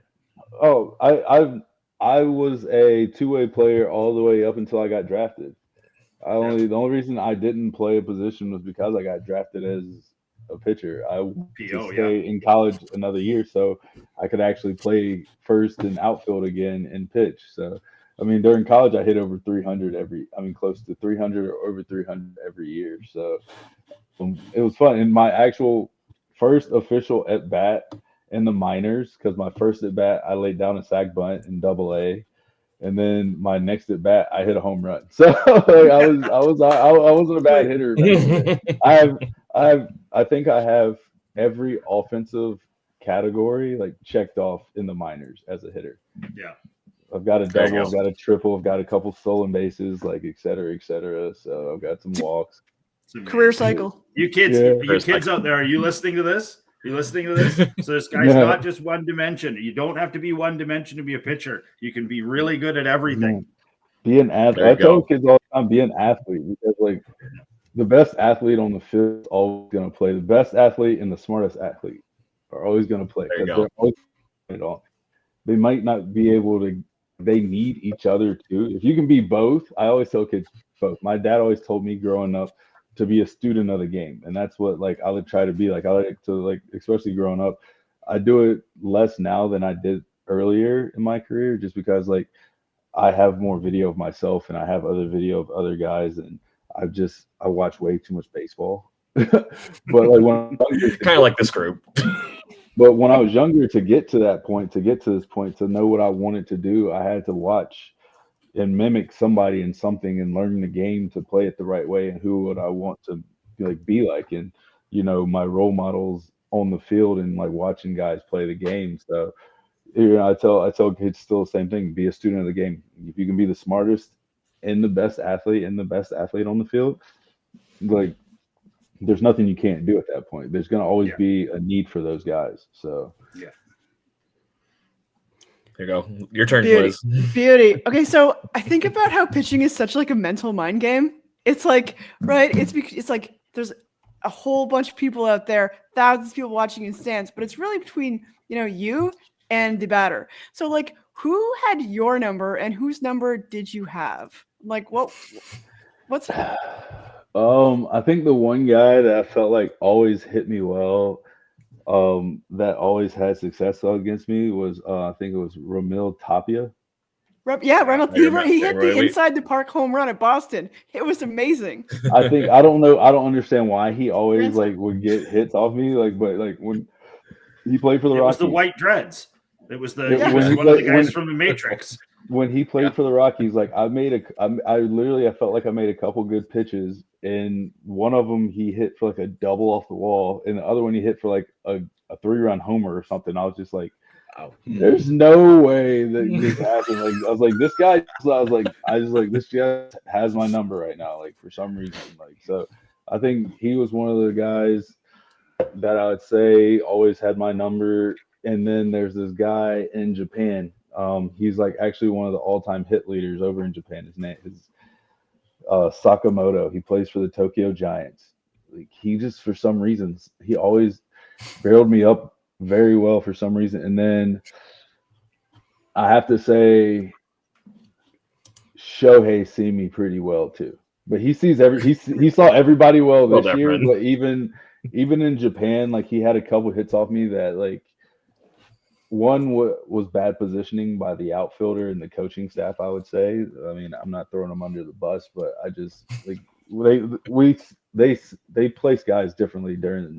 E: Oh, I was a two-way player all the way up until I got drafted. The only reason I didn't play a position was because I got drafted as a pitcher. I wanted to stay in college another year so I could actually play first and outfield again and pitch. So I mean, during college, I hit over 300 close to 300 or over 300 every year. So it was fun. And my actual first official at bat in the minors, because my first at bat, I laid down a sac bunt in Double-A, and then my next at bat, I hit a home run. So I wasn't a bad hitter. I think I have every offensive category like checked off in the minors as a hitter.
C: Yeah.
E: I've got a double, I've got a triple, I've got a couple stolen bases, like et cetera, et cetera. So I've got some walks.
D: Career cycle.
C: You kids out there, are you listening to this? So this guy's not just one dimension. You don't have to be one dimension to be a pitcher. You can be really good at everything.
E: Be an athlete. I tell kids all the time, be an athlete, because like the best athlete on the field is always going to play. The best athlete and the smartest athlete are always going to play, because they're always it all. They might not be able to. They need each other too. If you can be both, I always tell kids both. My dad always told me growing up to be a student of the game, and that's what like I would try to be. Like I like to like, especially growing up, I do it less now than I did earlier in my career, just because like I have more video of myself and I have other video of other guys, and I watch way too much baseball. But like when
B: kind of like this group.
E: But when I was younger, to get to that point, to get to this point, to know what I wanted to do, I had to watch and mimic somebody in something and learn the game to play it the right way, and who would I want to be like. And you know, my role models on the field and like watching guys play the game. So you know, I tell kids still the same thing: be a student of the game. If you can be the smartest and the best athlete on the field, like there's nothing you can't do at that point. There's going to always be a need for those guys. So
C: yeah.
B: There you go. Your turn,
D: Beauty.
B: Liz.
D: Beauty. Okay, so I think about how pitching is such like a mental mind game. It's like, right? It's like there's a whole bunch of people out there, thousands of people watching in stands, but it's really between, you know, you and the batter. So like, who had your number and whose number did you have? Like, what's
E: I think the one guy that I felt like always hit me well, that always had success against me was I think it was Ramil Tapia.
D: Ramil. He hit the inside the park home run at Boston. It was amazing.
E: I don't understand why he always like would get hits off me, like, but like when he played for the Rockies,
C: it was the white dreads. It was one of the guys from the Matrix.
E: When he played for the Rockies, like I felt like I made a couple good pitches, and one of them he hit for like a double off the wall, and the other one he hit for like a 3-run homer or something. I was just like, there's no way that this happened. Like I was like, this guy. This guy has my number right now. Like for some reason, like so. I think he was one of the guys that I would say always had my number. And then there's this guy in Japan. He's like actually one of the all-time hit leaders over in Japan. His name is Sakamoto. He plays for the Tokyo Giants. Like he just, for some reasons, he always barreled me up very well for some reason. And then I have to say, Shohei see me pretty well too. But he saw everybody well this year. But even in Japan, like he had a couple hits off me that like. One was bad positioning by the outfielder and the coaching staff, I would say. I mean, I'm not throwing them under the bus, but I just like they place guys differently during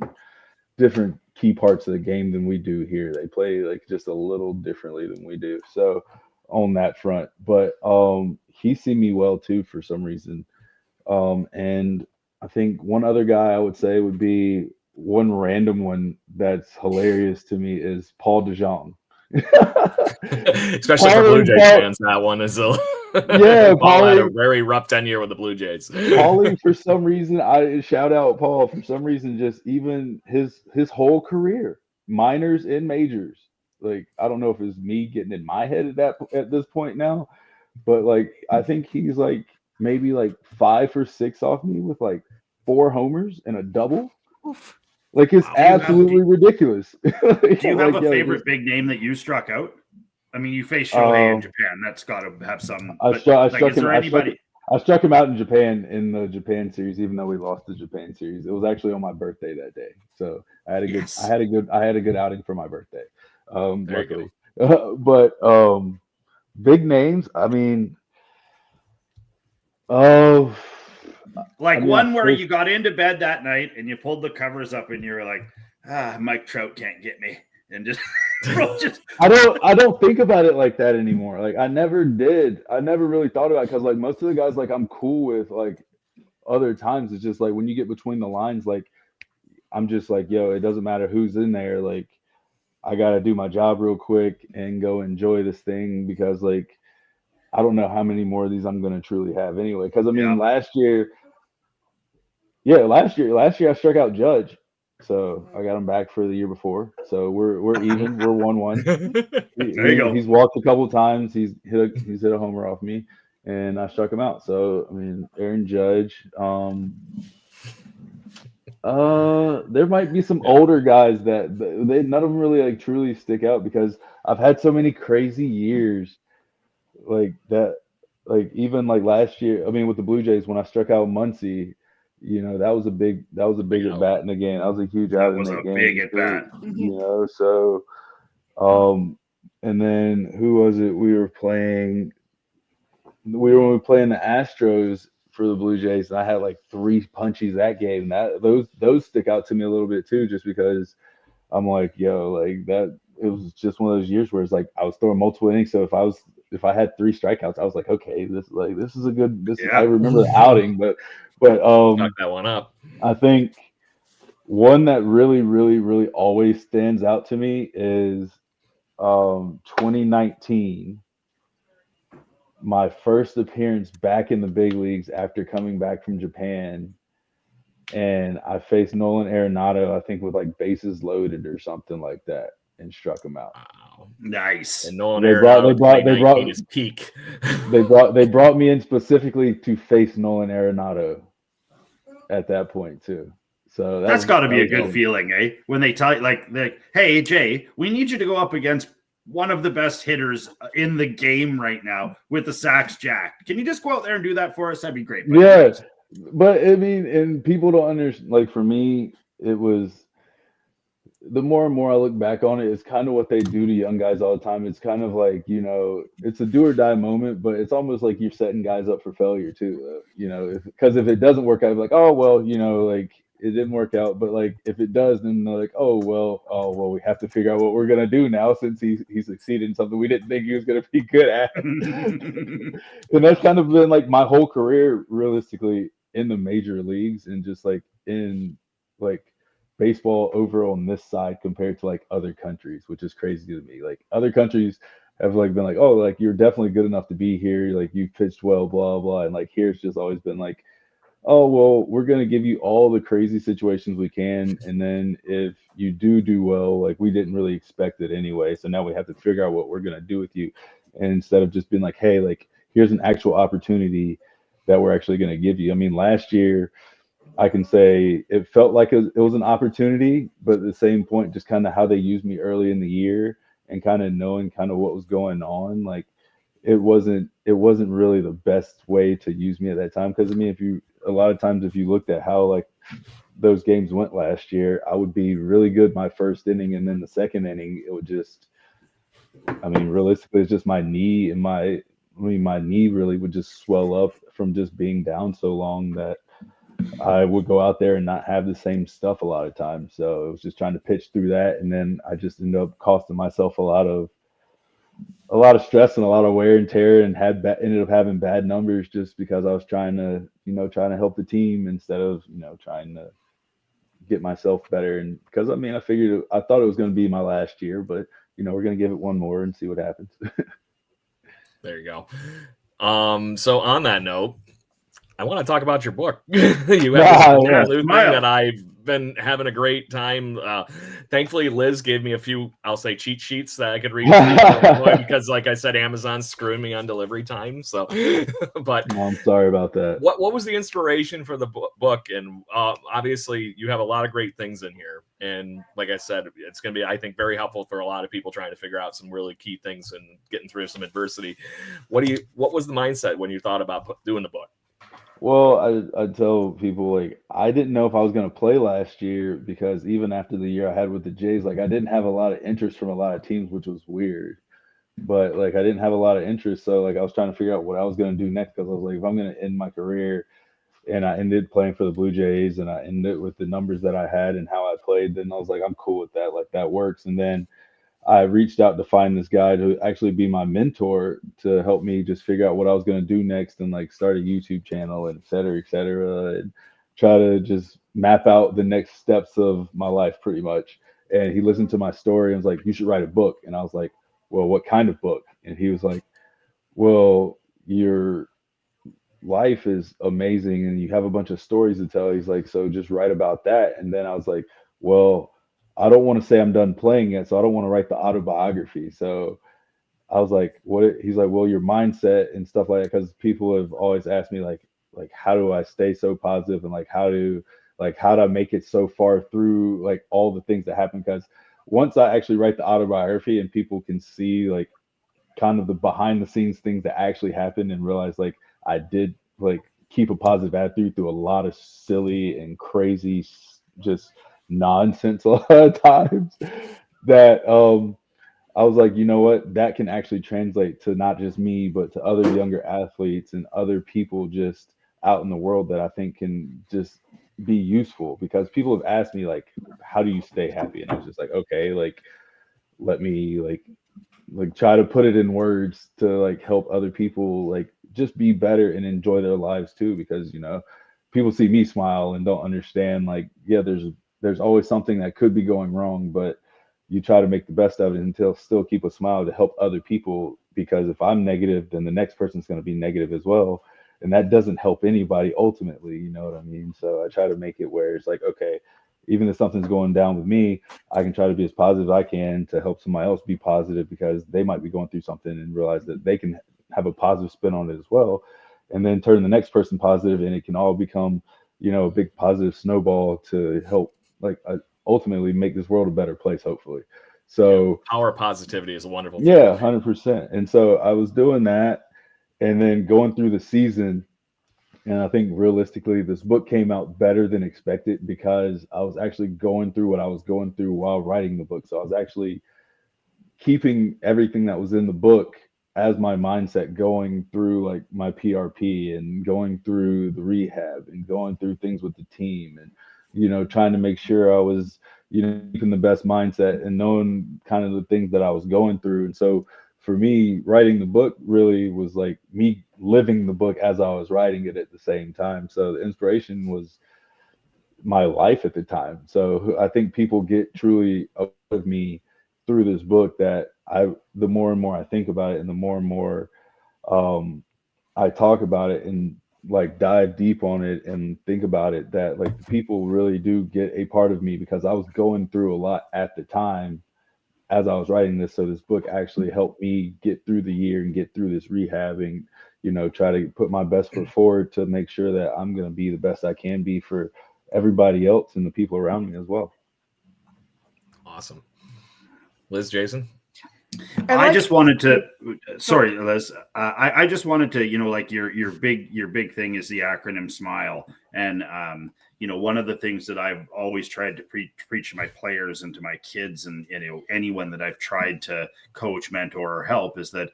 E: different key parts of the game than we do here. They play like just a little differently than we do. So on that front, but he see me well too for some reason. And I think one other guy I would say would be one random one that's hilarious to me is Paul DeJong.
B: Especially for Blue Jays fans, that one is a Paul had a very rough tenure with the Blue Jays.
E: Paulie, for some reason, I shout out Paul. For some reason, just even his whole career, minors and majors. Like I don't know if it's me getting in my head at this point now, but like I think he's like maybe like 5 or 6 off me with like 4 homers and a double. Oof. Like it's absolutely ridiculous.
C: Do you have a favorite big name that you struck out? I mean, you faced Shohei in Japan. That's got to have some. I struck
E: him out in Japan in the Japan series, even though we lost the Japan series. It was actually on my birthday that day, so I had a good outing for my birthday. Luckily, but big names. I mean,
C: one where you got into bed that night and you pulled the covers up and you were like, Mike Trout can't get me, and just
E: I don't think about it like that anymore. Like I never did. I never really thought about it because like most of the guys like I'm cool with. Like other times it's just like when you get between the lines, like I'm just like, yo, it doesn't matter who's in there. Like I gotta do my job real quick and go enjoy this thing because like I don't know how many more of these I'm gonna truly have anyway. Because I mean last year I struck out Judge. So I got him back for the year before. So we're even. We're 1-1.
C: There you go.
E: He's walked a couple times. He's hit a homer off me. and I struck him out. So I mean, Aaron Judge. There might be some older guys that they none of them really like truly stick out because I've had so many crazy years like that. Like even like last year, I mean, with the Blue Jays when I struck out Muncy, that was a big at bat in the game. That was a huge out in that game.
C: Big at bat.
E: So and then who was it? We were playing the Astros for the Blue Jays, and I had like 3 punchies that game. Those stick out to me a little bit too, just because I'm like, yo, like that. It was just one of those years where it's like I was throwing multiple innings. So if I had 3 strikeouts, I was like, okay, this is a good. I remember the outing, but
B: Knock that one up.
E: I think one that really, really, really always stands out to me is 2019. My first appearance back in the big leagues after coming back from Japan, and I faced Nolan Arenado, I think with like bases loaded or something like that, and struck him out.
B: Wow,
C: nice.
B: And Nolan Arenado, they brought his peak.
E: they brought me in specifically to face Nolan Arenado at that point too. So
C: that's got to be a good feeling, eh? When they tell you like, hey Jay, we need you to go up against one of the best hitters in the game right now with the sacks jacked. Can you just go out there and do that for us? That'd be great.
E: But I mean, and people don't understand. Like for me, it was the more and more I look back on it, it's kind of what they do to young guys all the time. It's kind of like, it's a do or die moment, but it's almost like you're setting guys up for failure too. Because if it doesn't work out, like, oh well, like it didn't work out. But like if it does, then they're like, oh well, we have to figure out what we're gonna do now since he succeeded in something we didn't think he was gonna be good at. And that's kind of been like my whole career, realistically, in the major leagues and just like in like baseball over on this side compared to like other countries, which is crazy to me. Like other countries have like been like, oh, like you're definitely good enough to be here, like you pitched well, blah blah, and like here it's just always been like, oh well, we're gonna give you all the crazy situations we can, and then if you do well, like we didn't really expect it anyway, so now we have to figure out what we're gonna do with you, and instead of just being like, hey, like here's an actual opportunity that we're actually gonna give you. I mean, last year I can say it felt like it was an opportunity, but at the same point, just kind of how they used me early in the year and kind of knowing kind of what was going on, like it wasn't really the best way to use me at that time. Because I mean, a lot of times if you looked at how like those games went last year, I would be really good my first inning, and then the second inning it would just, I mean, realistically, it's just my knee and my knee really would just swell up from just being down so long that I would go out there and not have the same stuff a lot of times. So it was just trying to pitch through that, and then I just ended up costing myself a lot of stress and a lot of wear and tear, and ended up having bad numbers just because I was trying to help the team instead of trying to get myself better. And because I mean, I thought it was going to be my last year, but we're going to give it one more and see what happens.
B: There you go. So on that note, I want to talk about your book. You have this new thing that I've been having a great time. Thankfully, Liz gave me a few, I'll say, cheat sheets that I could read because, like I said, Amazon's screwing me on delivery time. So, but
E: I'm sorry about that.
B: What was the inspiration for the book? And obviously, you have a lot of great things in here. And like I said, it's going to be, I think, very helpful for a lot of people trying to figure out some really key things and getting through some adversity. What was the mindset when you thought about doing the book?
E: Well, I tell people, like, I didn't know if I was going to play last year because even after the year I had with the Jays, like, I didn't have a lot of interest from a lot of teams, which was weird. But, like, I didn't have a lot of interest. So, like, I was trying to figure out what I was going to do next because I was like, if I'm going to end my career, and I ended playing for the Blue Jays and I ended with the numbers that I had and how I played, then I was like, I'm cool with that. Like, that works. And then I reached out to find this guy to actually be my mentor to help me just figure out what I was going to do next and like start a YouTube channel and et cetera, and try to just map out the next steps of my life pretty much. And he listened to my story and was like, you should write a book. And I was like, well, what kind of book? And he was like, well, your life is amazing and you have a bunch of stories to tell. He's like, so just write about that. And then I was like, well, I don't want to say I'm done playing yet, so I don't want to write the autobiography. So I was like, what? He's like, well, your mindset and stuff like that, because people have always asked me like how do I stay so positive, and like how do I make it so far through like all the things that happen? Because once I actually write the autobiography and people can see like kind of the behind the scenes things that actually happened, and realize like I did like keep a positive attitude through a lot of silly and crazy just nonsense a lot of times, that I was like, you know what, that can actually translate to not just me, but to other younger athletes and other people just out in the world, that I think can just be useful. Because people have asked me like, how do you stay happy? And I was just like, okay, like let me try to put it in words to like help other people like just be better and enjoy their lives too. Because people see me smile and don't understand like, yeah, there's always something that could be going wrong, but you try to make the best of it until still keep a smile to help other people. Because if I'm negative, then the next person's going to be negative as well, and that doesn't help anybody ultimately, you know what I mean? So I try to make it where it's like, okay, even if something's going down with me, I can try to be as positive as I can to help somebody else be positive, because they might be going through something, and realize that they can have a positive spin on it as well, and then turn the next person positive, and it can all become, a big positive snowball to help like ultimately make this world a better place, hopefully. So
B: power positivity is a wonderful thing.
E: Yeah, 100%. And so I was doing that, and then going through the season. And I think realistically, this book came out better than expected, because I was actually going through what I was going through while writing the book. So I was actually keeping everything that was in the book as my mindset, going through like my PRP and going through the rehab and going through things with the team, and trying to make sure I was keeping the best mindset and knowing kind of the things that I was going through. And so for me, writing the book really was like me living the book as I was writing it at the same time. So the inspiration was my life at the time. So I think people get truly up with me through this book, that the more and more I think about it, and the more and more I talk about it and like dive deep on it and think about it, that like the people really do get a part of me, because I was going through a lot at the time as I was writing this. So this book actually helped me get through the year and get through this rehab, and try to put my best foot forward to make sure that I'm going to be the best I can be for everybody else and the people around me as well.
B: Awesome. Liz, Jason?
C: I just wanted to, sorry, Liz. I just wanted to, like your big thing is the acronym SMILE. And, one of the things that I've always tried to preach to my players and to my kids, and, anyone that I've tried to coach, mentor, or help, is that,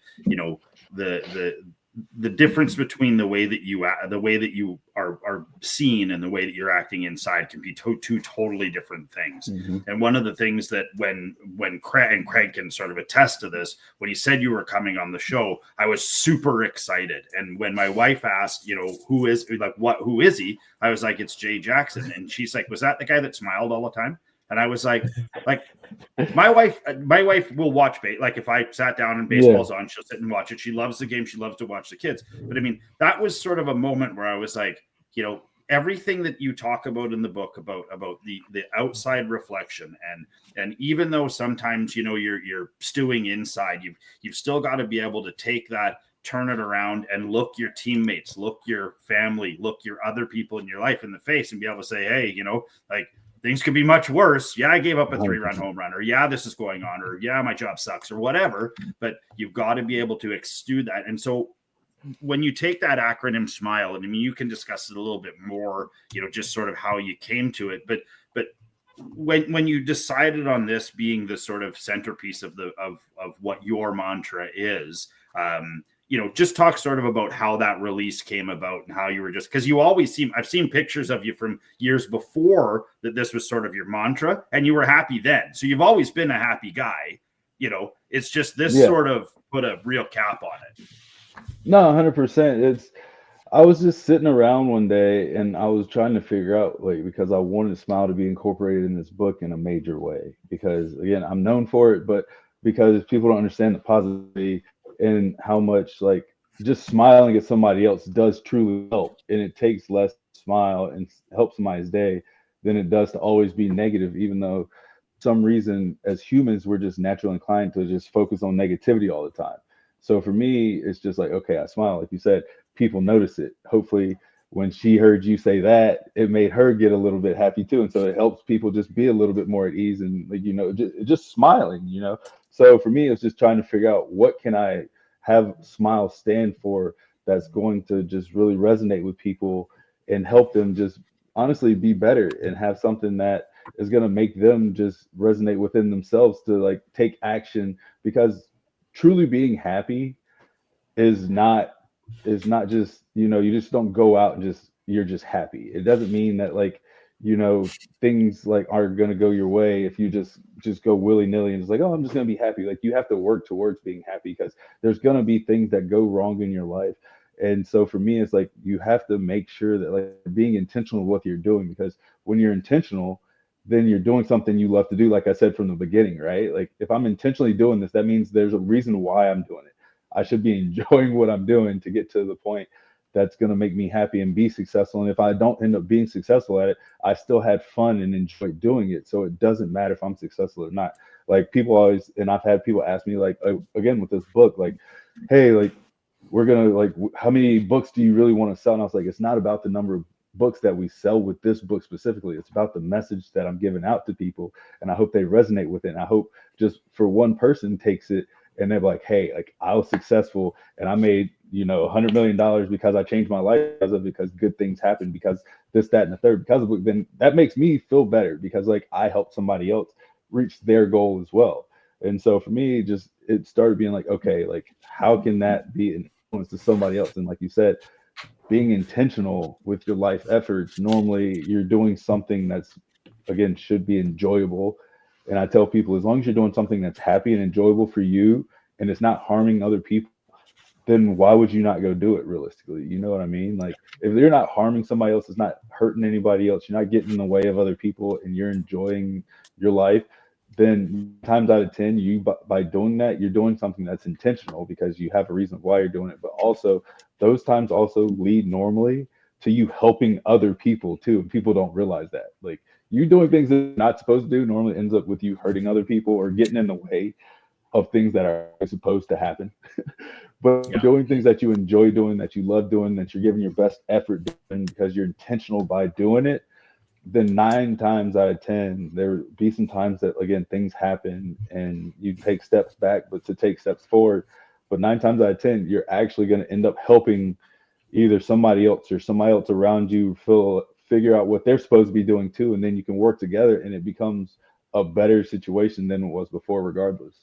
C: the difference between the way that you are seen and the way that you're acting inside can be two totally different things. Mm-hmm. And one of the things that when Craig can sort of attest to this, when he said you were coming on the show, I was super excited. And when my wife asked, who is he? I was like, it's Jay Jackson. And she's like, was that the guy that smiled all the time? And I was like my wife will watch like if I sat down and baseball's on, she'll sit and watch it. She loves the game. She loves to watch the kids. But I mean, that was sort of a moment where I was like, everything that you talk about in the book about the outside reflection, and even though sometimes you're stewing inside, you've still got to be able to take that, turn it around, and look your teammates, look your family, look your other people in your life in the face, and be able to say, hey, like, things could be much worse. Yeah, I gave up a 3-run home run, or yeah, this is going on, or yeah, my job sucks, or whatever. But you've got to be able to exude that. And so when you take that acronym SMILE, and I mean, you can discuss it a little bit more, just sort of how you came to it. But when you decided on this being the sort of centerpiece of what your mantra is, just talk sort of about how that release came about, and how you were just, because you always I've seen pictures of you from years before that this was sort of your mantra, and you were happy then. So you've always been a happy guy, it's just this sort of put a real cap on it.
E: No, 100%. I was just sitting around one day, and I was trying to figure out, like, because I wanted SMILE to be incorporated in this book in a major way, because again, I'm known for it, but because people don't understand the positivity and how much like just smiling at somebody else does truly help. And it takes less to smile and help somebody's day than it does to always be negative, even though for some reason as humans, we're just naturally inclined to just focus on negativity all the time. So for me, it's just like, okay, I smile. Like you said, people notice it. Hopefully, when she heard you say that, it made her get a little bit happy too. And so it helps people just be a little bit more at ease and, like, just smiling, So for me, it's just trying to figure out what can I have SMILE stand for that's going to just really resonate with people and help them just honestly be better and have something that is going to make them just resonate within themselves to like take action, because truly being happy is not just, you just don't go out and you're just happy. It doesn't mean that, like, things like are going to go your way if you just go willy-nilly and just like, oh, I'm just going to be happy. Like, you have to work towards being happy, because there's going to be things that go wrong in your life. And so for me, it's like you have to make sure that, like, being intentional with what you're doing, because when you're intentional, then you're doing something you love to do. Like I said from the beginning, right? Like, if I'm intentionally doing this, that means there's a reason why I'm doing it. I should be enjoying what I'm doing to get to the point that's going to make me happy and be successful. And if I don't end up being successful at it, I still had fun and enjoyed doing it. So it doesn't matter if I'm successful or not. Like, people always, and I've had people ask me, like, again, with this book, like, hey, like, we're going to, like, how many books do you really want to sell? And I was like, it's not about the number of books that we sell with this book specifically. It's about the message that I'm giving out to people. And I hope they resonate with it. And I hope just for one person takes it and they're like, hey, like, I was successful and I made, $100 million because I changed my life because good things happened, because this, that, and the third, because of it. Then that makes me feel better, because, like, I helped somebody else reach their goal as well. And so for me, just, it started being like, okay, like, how can that be an influence to somebody else? And like you said, being intentional with your life efforts, normally you're doing something that's, again, should be enjoyable. And I tell people, as long as you're doing something that's happy and enjoyable for you and it's not harming other people, then why would you not go do it realistically? You know what I mean? Like, if you're not harming somebody else, it's not hurting anybody else, you're not getting in the way of other people, and you're enjoying your life, then times out of 10, you, by doing that, you're doing something that's intentional because you have a reason why you're doing it. But also, those times also lead normally to you helping other people too. And people don't realize that. Like, you doing things that you're not supposed to do normally ends up with you hurting other people or getting in the way of things that are supposed to happen. But doing things that you enjoy doing, that you love doing, that you're giving your best effort doing because you're intentional by doing it, then 9 times out of 10, there be some times that, again, things happen and you take steps back, but to take steps forward. But 9 times out of 10, you're actually going to end up helping either somebody else or somebody else around you figure out what they're supposed to be doing too. And then you can work together and it becomes a better situation than it was before, regardless.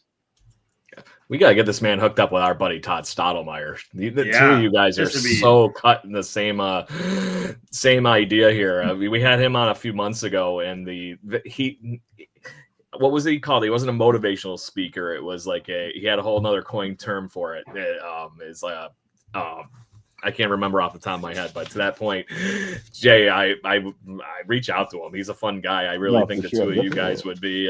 B: We got to get this man hooked up with our buddy Todd Stottlemyre. The two of you guys are so cut in the same idea here. We had him on a few months ago, and what was he called? He wasn't a motivational speaker. It was like he had a whole nother coin term for it. It's like I can't remember off the top of my head, but to that point, Jay, I reach out to him. He's a fun guy. I really think the two of you guys would be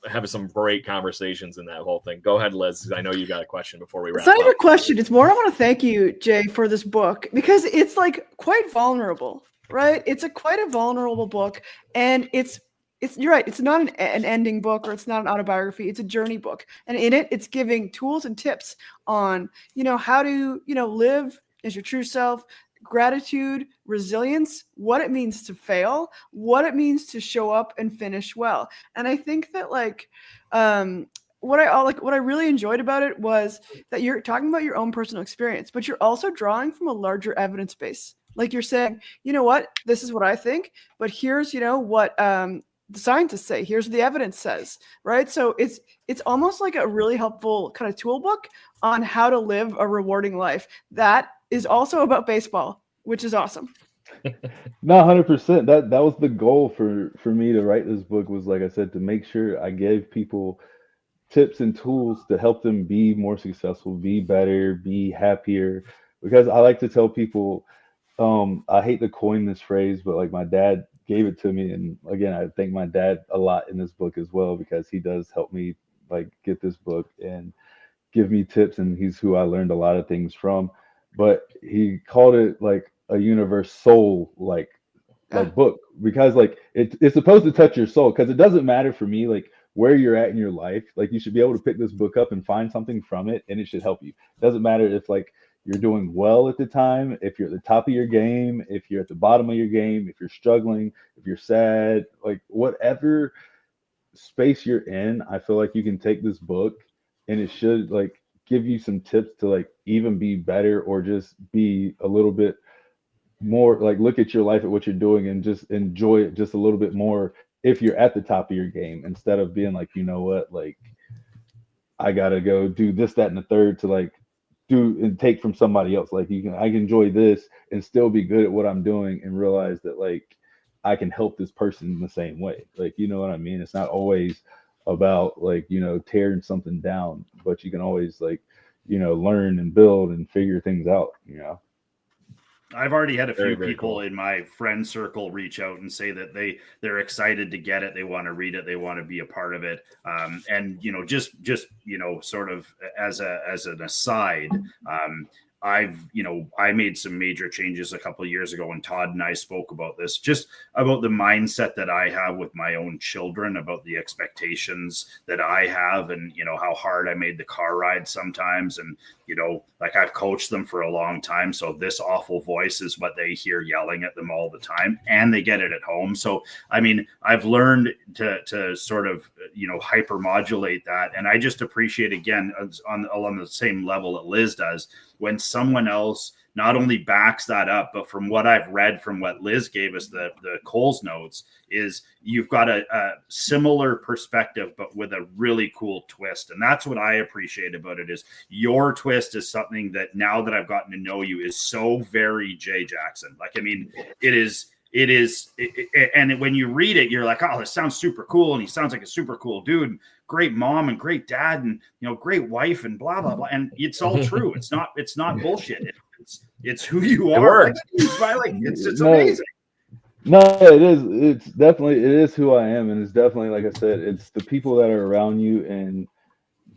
B: having some great conversations in that whole thing. Go ahead, Liz. I know you got a question before we wrap up.
D: It's not even a question. It's more, I want to thank you, Jay, for this book, because it's like quite vulnerable, right? It's quite a vulnerable book. And it's you're right. It's not an ending book, or it's not an autobiography. It's a journey book. And in it, it's giving tools and tips on, how to, live as your true self, gratitude, resilience, what it means to fail, what it means to show up and finish well. And I think that what I really enjoyed about it was that you're talking about your own personal experience, but you're also drawing from a larger evidence base. Like, you're saying, you know what, this is what I think, but here's, what the scientists say, here's what the evidence says, right? So it's almost like a really helpful kind of tool book on how to live a rewarding life that is also about baseball, which is awesome.
E: No, 100%. That was the goal for me to write this book, was, like I said, to make sure I gave people tips and tools to help them be more successful, be better, be happier. Because I like to tell people, I hate to coin this phrase, but like, my dad gave it to me. And again, I thank my dad a lot in this book as well, because he does help me like get this book and give me tips, and he's who I learned a lot of things from. But he called it like a universe soul like book, because like it's supposed to touch your soul, because it doesn't matter for me like where you're at in your life, like you should be able to pick this book up and find something from it, and it should help you. It doesn't matter if like you're doing well at the time, if you're at the top of your game, if you're at the bottom of your game, if you're struggling, if you're sad, like whatever space you're in, I feel like you can take this book and it should like give you some tips to like even be better or just be a little bit more like look at your life at what you're doing and just enjoy it just a little bit more if you're at the top of your game, instead of being like, you know what, like I gotta go do this, that, and the third to like do and take from somebody else. Like I can enjoy this and still be good at what I'm doing and realize that like I can help this person in the same way. Like, you know what I mean? It's not always about like, you know, tearing something down, but you can always like, you know, learn and build and figure things out, you know.
C: I've already had a few
B: very
C: people
B: cool
C: in my friend circle reach out and say that they're excited to get it. They want to read it. They want to be a part of it. And, you know, just, you know, sort of as an aside, I made some major changes a couple of years ago, and Todd and I spoke about this, just about the mindset that I have with my own children, about the expectations that I have, and, you know, how hard I made the car ride sometimes. And, you know, like I've coached them for a long time. So this awful voice is what they hear yelling at them all the time, and they get it at home. So, I mean, I've learned to sort of, you know, hypermodulate that. And I just appreciate, again, on the same level that Liz does, when someone else not only backs that up, but from what I've read, from what Liz gave us, the Coles notes, is you've got a similar perspective, but with a really cool twist. And that's what I appreciate about it, is your twist is something that, now that I've gotten to know you, is so very Jay Jackson. Like, I mean, it is, and when you read it, you're like, oh, this sounds super cool. And he sounds like a super cool dude, great mom and great dad, and, you know, great wife, and blah, blah, blah. And it's all true. It's not bullshit. It's who you are. Like, it's amazing.
E: No, it is. It's definitely, it is who I am. And it's definitely, like I said, it's the people that are around you, and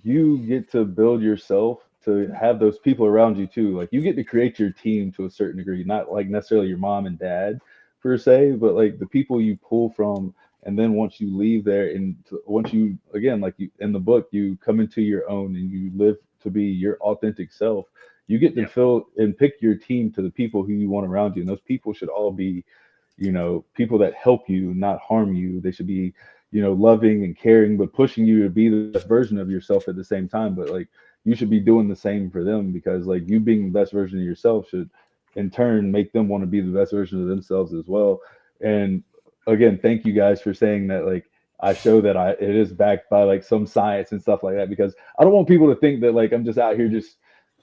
E: you get to build yourself to have those people around you too. Like, you get to create your team to a certain degree, not like necessarily your mom and dad per se, but like the people you pull from. And then once you leave there, and once you, again, like you in the book, you come into your own and you live to be your authentic self, you get to fill and pick your team to the people who you want around you. And those people should all be, you know, people that help you, not harm you. They should be, you know, loving and caring, but pushing you to be the best version of yourself at the same time. But like, you should be doing the same for them, because like you being the best version of yourself should in turn make them want to be the best version of themselves as well. And again, thank you guys for saying that. Like, I show that it is backed by like some science and stuff like that, because I don't want people to think that like I'm just out here just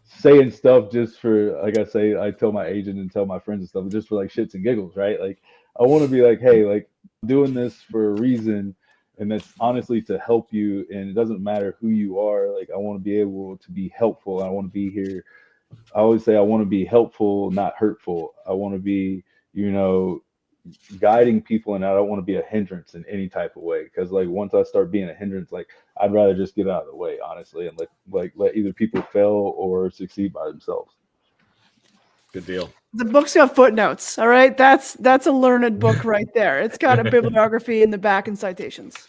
E: saying stuff just for, like I say, I tell my agent and tell my friends and stuff, just for like shits and giggles, right? Like, I want to be like, hey, like, I'm doing this for a reason, and that's honestly to help you. And it doesn't matter who you are. Like, I want to be able to be helpful. I want to be here. I always say I want to be helpful, not hurtful. I want to be, you know, guiding people, and I don't want to be a hindrance in any type of way. Because like once I start being a hindrance, like I'd rather just get out of the way, honestly, and let either people fail or succeed by themselves.
B: Good deal.
D: The book's got footnotes. All right, that's a learned book right there. It's got a bibliography in the back and citations.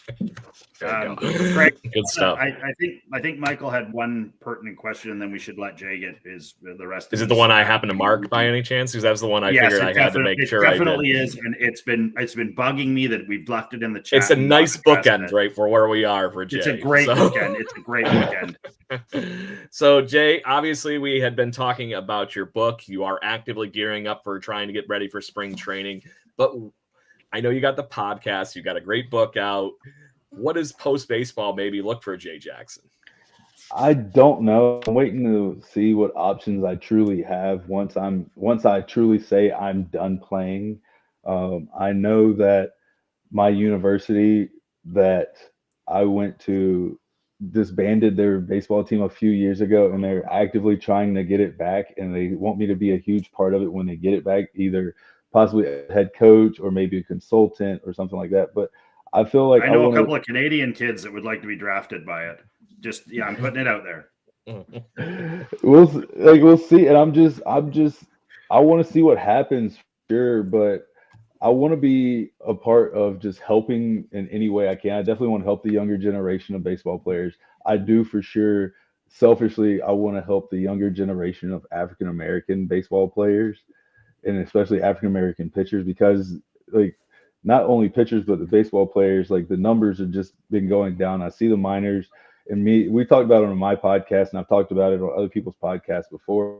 C: Greg,
B: good stuff.
C: I think Michael had one pertinent question, and then we should let Jay get the rest.
B: Is it the one I happen to mark by any chance? Because that was the one I figured I had to make sure I did.
C: It definitely is, and it's been bugging me that we've left it in the chat.
B: It's a nice bookend, right, for where we are for Jay.
C: It's a great bookend. It's a great bookend.
B: So, Jay, obviously we had been talking about your book. You are actively gearing up for trying to get ready for spring training, but I know you got the podcast. You got a great book out. What does post baseball maybe look for Jay Jackson?
E: I don't know. I'm waiting to see what options I truly have once I truly say I'm done playing. I know that my university that I went to disbanded their baseball team a few years ago, and they're actively trying to get it back, and they want me to be a huge part of it when they get it back, either possibly a head coach or maybe a consultant or something like that. But I feel like
C: I know a couple of Canadian kids that would like to be drafted by it. Just, yeah, I'm putting it out there.
E: We'll see. And I want to see what happens, sure, but I want to be a part of just helping in any way I can. I definitely want to help the younger generation of baseball players. I do for sure. Selfishly, I want to help the younger generation of African American baseball players and especially African American pitchers because like not only pitchers but the baseball players, like the numbers have just been going down. I see the minors and we talked about it on my podcast and I've talked about it on other people's podcasts before.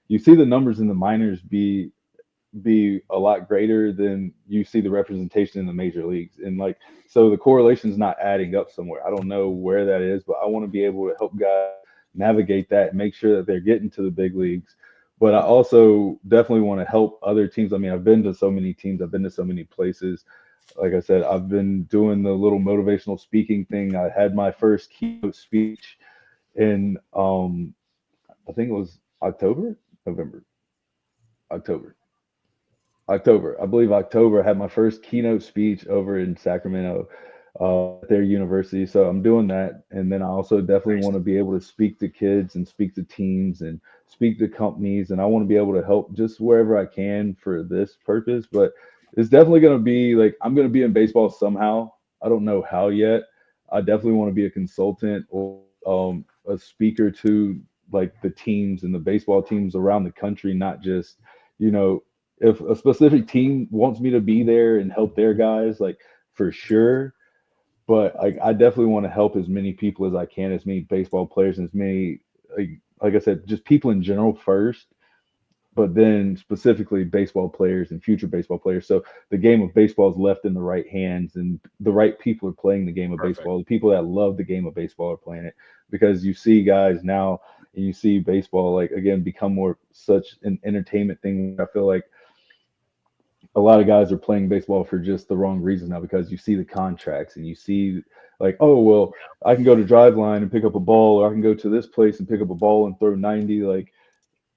E: You see the numbers in the minors be a lot greater than you see the representation in the major leagues. And like, so the correlation is not adding up somewhere. I don't know where that is, but I want to be able to help guys navigate that and make sure that they're getting to the big leagues. But I also definitely want to help other teams. I mean, I've been to so many teams, I've been to so many places. Like I said, I've been doing the little motivational speaking thing. I had my first keynote speech in I think it was November, October. October. I believe October. I had my first keynote speech over in Sacramento at their university. So I'm doing that. And then I also definitely want to be able to speak to kids and speak to teams and speak to companies. And I want to be able to help just wherever I can for this purpose. But it's definitely going to be like I'm going to be in baseball somehow. I don't know how yet. I definitely want to be a consultant or a speaker to like the teams and the baseball teams around the country, not just, you know, if a specific team wants me to be there and help their guys, like for sure. But I definitely want to help as many people as I can, as many baseball players, and as many, like I said, just people in general first, but then specifically baseball players and future baseball players. So the game of baseball is left in the right hands and the right people are playing the game of baseball. The people that love the game of baseball are playing it because you see guys now and you see baseball, like, again, become more such an entertainment thing. I feel like a lot of guys are playing baseball for just the wrong reasons now because you see the contracts and you see like, oh, well, I can go to drive line and pick up a ball, or I can go to this place and pick up a ball and throw 90. Like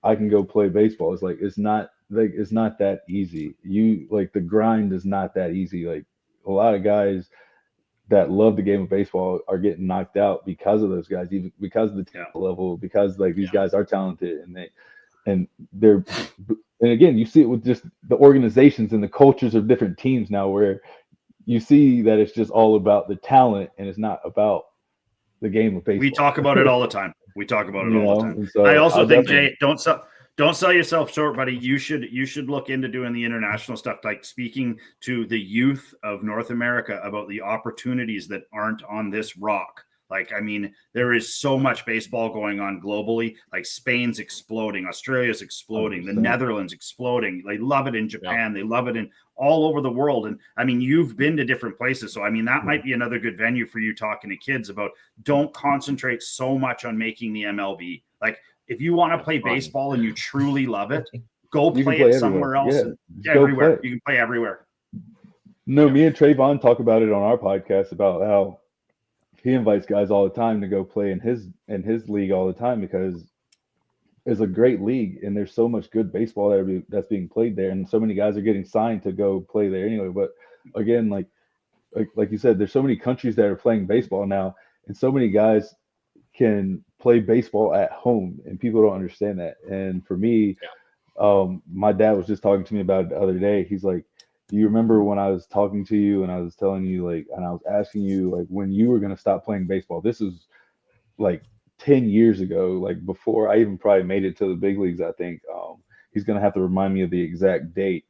E: I can go play baseball. It's like, it's not that easy. You like the grind is not that easy. Like a lot of guys that love the game of baseball are getting knocked out because of those guys, even because of the talent level, because like these guys are talented and they're and again, you see it with just the organizations and the cultures of different teams now where you see that it's just all about the talent and it's not about the game of baseball.
C: We talk about it all the time. We talk about it all the time.
E: So
C: I also think, Jay, don't sell yourself short, buddy. You should look into doing the international stuff, like speaking to the youth of North America about the opportunities that aren't on this rock. Like, I mean, there is so much baseball going on globally. Like Spain's exploding, Australia's exploding, 100%. The Netherlands exploding. They love it in Japan. They love it in all over the world. And I mean, you've been to different places. So, I mean, that might be another good venue for you talking to kids about don't concentrate so much on making the MLB. Like, if you want to play baseball and you truly love it, go play it somewhere else. Yeah, everywhere. You can play everywhere.
E: No, me and Trayvon talk about it on our podcast about how he invites guys all the time to go play in his league all the time because it's a great league and there's so much good baseball that's being played there and so many guys are getting signed to go play there anyway. But again, like you said, there's so many countries that are playing baseball now and so many guys can play baseball at home and people don't understand that. And for me, my dad was just talking to me about it the other day. He's like, do you remember when I was talking to you and I was telling you like, and I was asking you like when you were going to stop playing baseball? This is like 10 years ago, like before I even probably made it to the big leagues. I think he's going to have to remind me of the exact date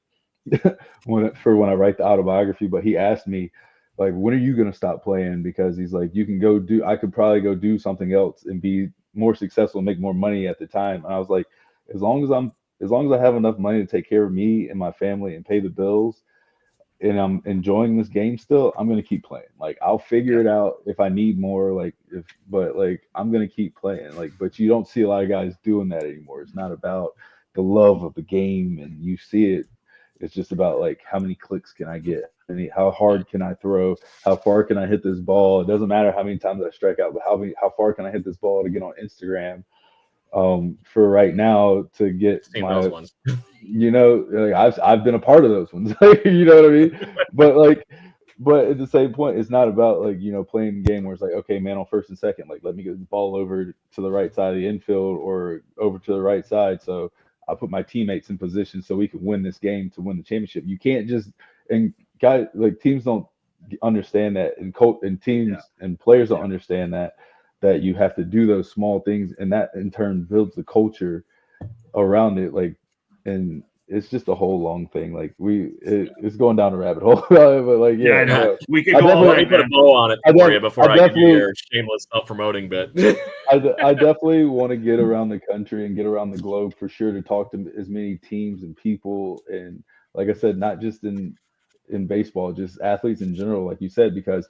E: when I write the autobiography. But he asked me like, when are you going to stop playing? Because he's like, I could probably go do something else and be more successful and make more money at the time. And I was like, as long as I have enough money to take care of me and my family and pay the bills and I'm enjoying this game still, I'm going to keep playing. Like I'll figure it out if I need more, but I'm going to keep playing. Like, but you don't see a lot of guys doing that anymore. It's not about the love of the game and you see it. It's just about like, how many clicks can I get? How hard can I throw? How far can I hit this ball? It doesn't matter how many times I strike out, but how far can I hit this ball to get on Instagram? For right now to get
B: those ones.
E: I've been a part of those ones. You know what I mean? But at the same point, it's not about playing the game where it's like, okay, man, on first and second, like let me get the ball over to the right side of the infield or over to the right side. So I put my teammates in position so we can win this game to win the championship. You can't just and guys like teams don't understand that, and teams and players don't understand that you have to do those small things, and that in turn builds the culture around it. Like, and it's just a whole long thing. Like it's going down a rabbit hole, but like
C: we could go all
B: let me
C: night,
B: put a bow on it for you before I give you your shameless self-promoting bit.
E: I definitely want to get around the country and get around the globe for sure to talk to as many teams and people, and like I said, not just in baseball, just athletes in general, like you said, because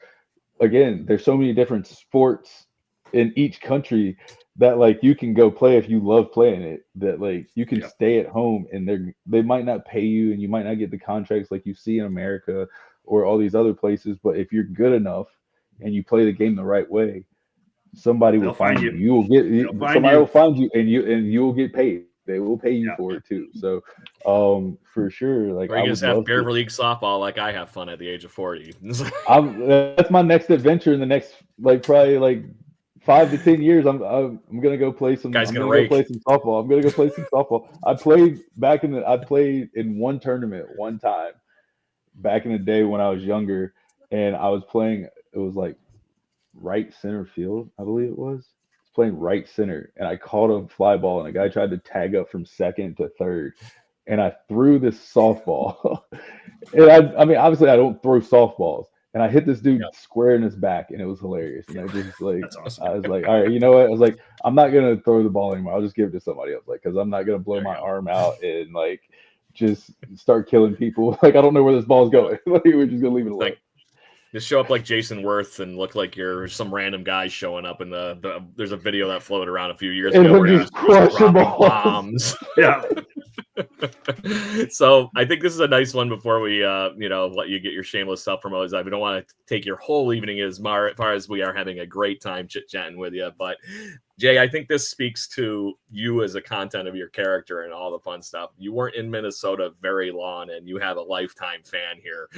E: again, there's so many different sports in each country that like you can go play if you love playing it, that like you can stay at home and they might not pay you and you might not get the contracts like you see in America or all these other places, but if you're good enough and you play the game the right way, somebody will find you. You will get somebody will find you, and you will get paid. They will pay you for it too. So, for sure, like
B: or you just have Bear League softball, like I have fun at the age of 40.
E: That's my next adventure in the next probably 5 to 10 years. I'm gonna go play some.
B: Guy's
E: I'm
B: gonna
E: go play some softball. I'm gonna go play some softball. I played in one tournament one time back in the day when I was younger, and I was playing. It was like right center field, I believe it was. I was playing right center, and I caught a fly ball, and a guy tried to tag up from second to third, and I threw this softball. And I mean, obviously, I don't throw softballs, and I hit this dude square in his back, and it was hilarious. And I just
C: That's awesome.
E: I was like, all right, you know what? I was like, I'm not gonna throw the ball anymore. I'll just give it to somebody else, like, because I'm not gonna blow my arm out and like just start killing people. Like, I don't know where this ball's going. Like, we're just gonna leave it alone.
B: Just show up like Jason Worth and look like you're some random guy showing up in there's a video that floated around a few years ago where you're just dropping bombs.
C: Yeah.
B: So I think this is a nice one before we let you get your shameless self-promotes. I don't want to take your whole evening as far as we are having a great time chit-chatting with you. But Jay, I think this speaks to you as a content of your character and all the fun stuff. You weren't in Minnesota very long, and you have a lifetime fan here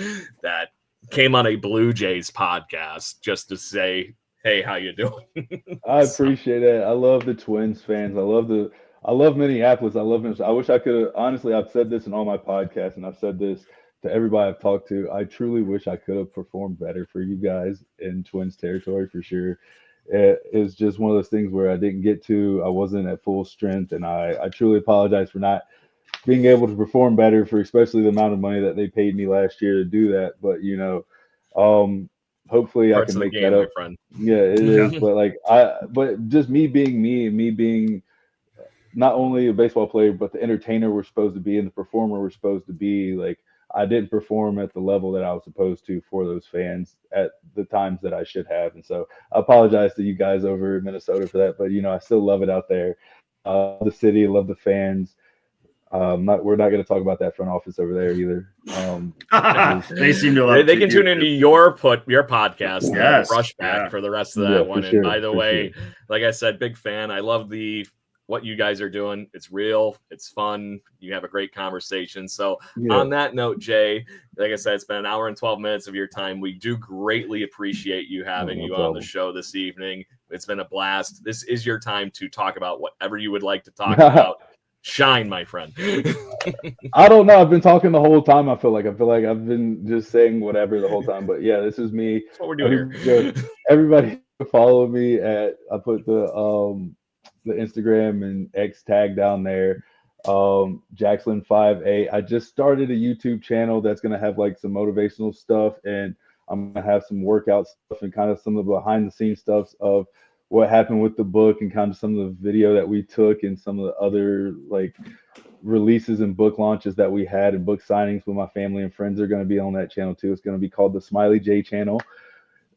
B: that came on a Blue Jays podcast just to say, hey, how you doing?
E: I appreciate it. I love the Twins fans. I love Minneapolis. I love Minnesota. I wish I could have, honestly, I've said this in all my podcasts, and I've said this to everybody I've talked to. I truly wish I could have performed better for you guys in Twins territory for sure. It's just one of those things where I didn't get to, I wasn't at full strength, and I truly apologize for not being able to perform better, for especially the amount of money that they paid me last year to do that. But hopefully I can make that up. Yeah, it is. But just me being me, and me being not only a baseball player, but the entertainer we're supposed to be and the performer we're supposed to be, like, I didn't perform at the level that I was supposed to for those fans at the times that I should have. And so I apologize to you guys over in Minnesota for that, but I still love it out there. The city, love the fans. We're not going to talk about that front office over there either.
C: They seem to love.
B: They can tune into your podcast, Rushback, for the rest of that one.
E: Sure,
B: and by the way, like I said, big fan. I love what you guys are doing. It's real. It's fun. You have a great conversation. So on that note, Jay, like I said, it's been an hour and 12 minutes of your time. We do greatly appreciate you having you on the show this evening. It's been a blast. This is your time to talk about whatever you would like to talk about. Shine, my friend.
E: I don't know. I've been talking the whole time. I feel like I've been just saying whatever the whole time. But yeah, this is me.
B: That's what we're doing here.
E: Everybody follow me I put the Instagram and X tag down there. Jackson58. I just started a YouTube channel that's gonna have like some motivational stuff, and I'm gonna have some workout stuff and kind of some of the behind the scenes stuff of what happened with the book and kind of some of the video that we took and some of the other like releases and book launches that we had and book signings with my family and friends are going to be on that channel too. It's going to be called the S.M.I.L.E J channel.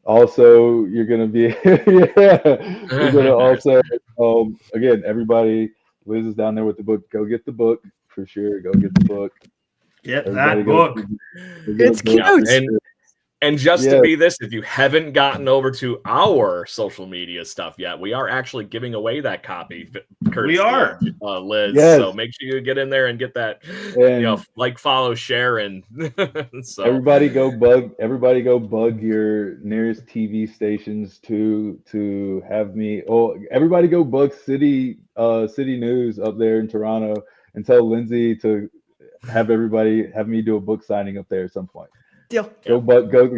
E: Also, you're going to be, you're going to also, again, everybody, Liz is down there with the book. Go get the book for sure. Go get the book.
C: Get that book.
D: It's cute.
B: And just to be this, if you haven't gotten over to our social media stuff yet, we are actually giving away that copy.
C: We are,
B: Liz. Yes. So make sure you get in there and get that. And follow, share, and so
E: everybody go bug your nearest TV stations to have me. Oh, everybody go bug City News up there in Toronto and tell Lindsay to have me do a book signing up there at some point.
D: Deal.
E: Go bug
B: sure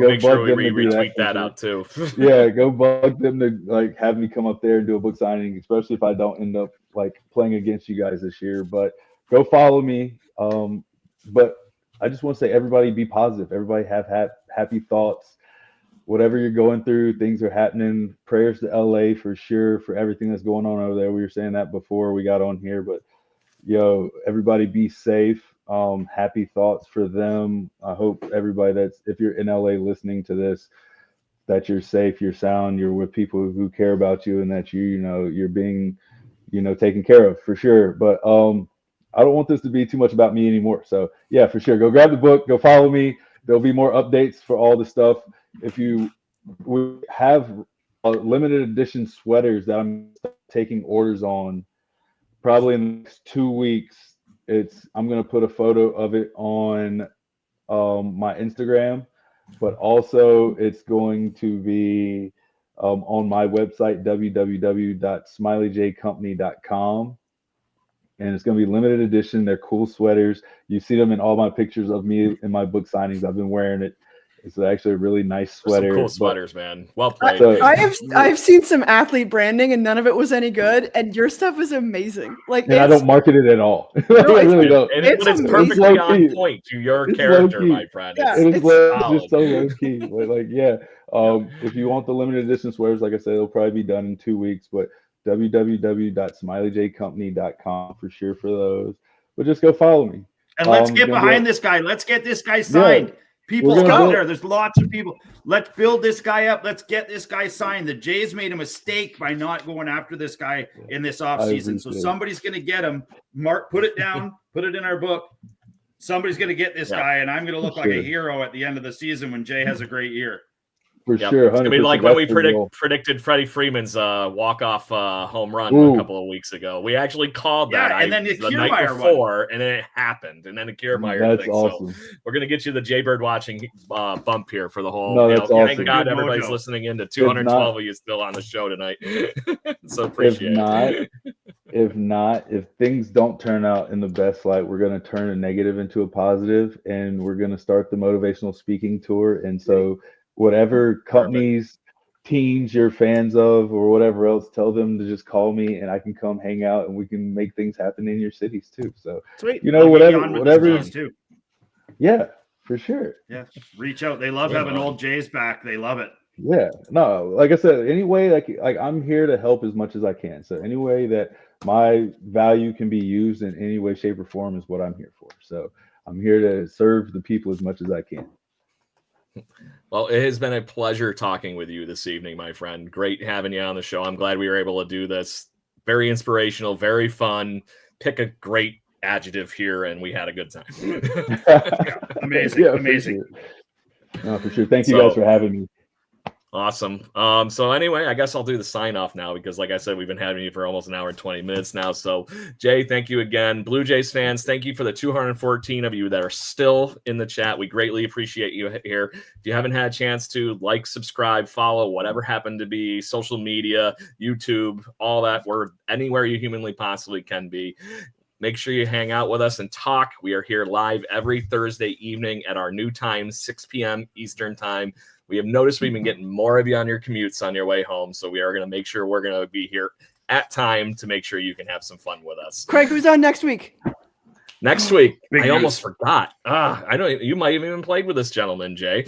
E: them
B: we
E: to do
B: retweet that
E: sure.
B: out too.
E: Yeah, go bug them to like have me come up there and do a book signing, especially if I don't end up like playing against you guys this year. But go follow me. But I just want to say, everybody be positive. Everybody have happy thoughts. Whatever you're going through, things are happening. Prayers to LA for sure for everything that's going on over there. We were saying that before we got on here, but everybody be safe. Happy thoughts for them. I hope everybody if you're in LA listening to this, that you're safe, you're sound, you're with people who care about you, and that you're being, taken care of for sure. But I don't want this to be too much about me anymore. So yeah, for sure. Go grab the book, go follow me. There'll be more updates for all the stuff. We have limited edition sweaters that I'm taking orders on probably in the next 2 weeks. I'm going to put a photo of it on my Instagram, but also it's going to be on my website, www.smileyjcompany.com. And it's going to be limited edition. They're cool sweaters. You see them in all my pictures of me in my book signings. I've been wearing it. It's actually a really nice sweater.
B: Some cool sweaters, man. Well played.
D: I've seen some athlete branding and none of it was any good. And your stuff is amazing. Like,
E: and I don't market it at all.
D: No,
E: I really don't.
B: It's perfectly on point to your character, my friend.
D: Yeah,
E: it's just so low key. But if you want the limited edition sweaters, like I said, it'll probably be done in 2 weeks. But www.smileyjcompany.com for sure for those. But just go follow me.
C: And let's get behind this guy. Let's get this guy signed. Yeah. People out there. There's lots of people. Let's build this guy up. Let's get this guy signed. The Jays made a mistake by not going after this guy in this offseason. So somebody's going to get him. Mark, put it down. Put it in our book. Somebody's going to get this guy, and I'm going to look like a hero at the end of the season when Jay has a great year.
E: For sure.
B: It's going to be like when we predicted Freddie Freeman's walk-off home run a couple of weeks ago. We actually called that
C: and then the
B: night before, and then it happened. And then the Kiermaier thing.
E: Awesome.
B: So we're going to get you the Jaybird watching bump here for the whole.
E: No, that's awesome.
B: Thank God everybody's listening in to 212 of you still on the show tonight. So appreciate it.
E: If things don't turn out in the best light, we're going to turn a negative into a positive, and we're going to start the motivational speaking tour. And so whatever companies, teams you're fans of, or whatever else, tell them to just call me, and I can come hang out, and we can make things happen in your cities too. So
D: sweet.
E: Whatever.
C: Too.
E: Yeah, for sure.
C: Yeah, reach out. They love having old Jays back. They love it.
E: Yeah, no, like I said, any way like I'm here to help as much as I can. So any way that my value can be used in any way, shape, or form is what I'm here for. So I'm here to serve the people as much as I can.
B: Well, it has been a pleasure talking with you this evening, my friend. Great having you on the show. I'm glad we were able to do this. Very inspirational, very fun. Pick a great adjective here, and we had a good time.
C: Amazing. Amazing.
E: No, for sure. Thank you guys for having me.
B: Awesome. So anyway, I guess I'll do the sign off now because, like I said, we've been having you for almost an hour and 20 minutes now. So, Jay, thank you again. Blue Jays fans, thank you for the 214 of you that are still in the chat. We greatly appreciate you here. If you haven't had a chance to like, subscribe, follow, whatever happened to be, social media, YouTube, all that, we're anywhere you humanly possibly can be. Make sure you hang out with us and talk. We are here live every Thursday evening at our new time, 6 p.m. Eastern time. We have noticed we've been getting more of you on your commutes on your way home, so we are going to make sure we're going to be here at time to make sure you can have some fun with us.
D: Craig, who's on next week?
B: Next week, I almost forgot. I don't. You might have even played with this gentleman, Jay.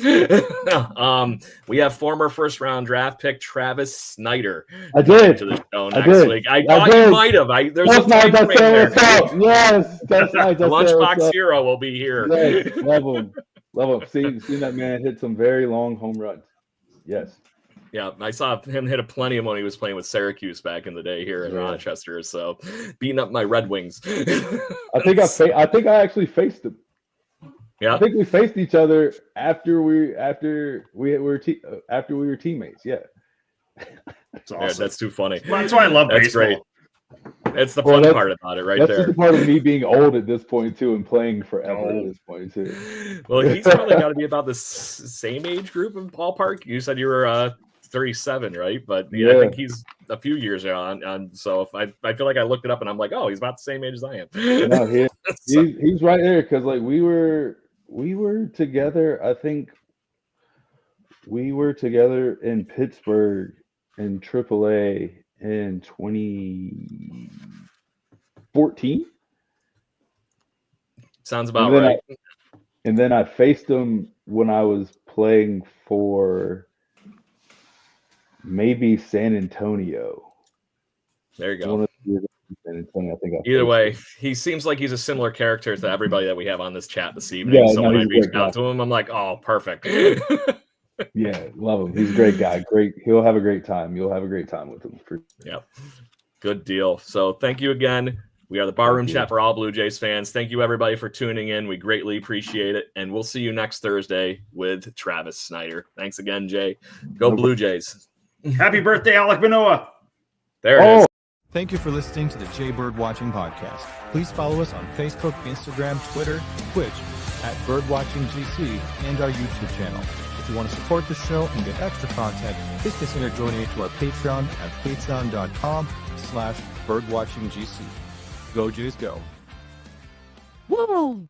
B: We have former first-round draft pick Travis Snyder.
E: I did.
B: To the show next week. I thought you might have. There's a time frame there.
E: Yes, that's nice.
B: Lunchbox Hero will be here.
E: Yes, love him. Love him. Seen that man hit some very long home runs. Yes.
B: Yeah, I saw him hit a plenty of when he was playing with Syracuse back in the day here in Rochester. So beating up my Red Wings.
E: I think I actually faced him.
B: Yeah.
E: I think we faced each other after we were teammates. Yeah.
C: That's awesome.
B: Yeah, that's too funny.
C: That's why I love baseball.
B: Great. That's the fun part about it right
E: that's
B: there.
E: That's the part of me being old at this point, too, and playing forever at this point, too.
B: Well, he's probably got to be about the same age group in ballpark. You said you were 37, right? But yeah, I think he's a few years on. So if I feel like I looked it up and I'm like, oh, he's about the same age as I am.
E: No, he's right there because like we were together. I think we were together in Pittsburgh in AAA in 2014.
B: Sounds about right.
E: And then I faced him when I was playing for maybe San Antonio.
B: There you go.
E: San Antonio, I think
B: Either way, he seems like he's a similar character to everybody that we have on this chat this evening. Yeah, so when I reached out to him, I'm like, oh, perfect.
E: Yeah, love him. He's a great guy. Great. He'll have a great time. You'll have a great time with him.
B: Yeah. Good deal. So thank you again. We are the Barroom Chat for all Blue Jays fans. Thank you, everybody, for tuning in. We greatly appreciate it. And we'll see you next Thursday with Travis Snyder. Thanks again, Jay. Go Blue Jays.
C: Happy birthday, Alec Manoah.
B: There it is.
A: Thank you for listening to the Jay Bird Watching Podcast. Please follow us on Facebook, Instagram, Twitter, Twitch at BirdwatchingGC and our YouTube channel. If you want to support the show and get extra content, please consider donating to our Patreon at patreon.com/birdwatchinggc. Go Jays, go.
D: Woo!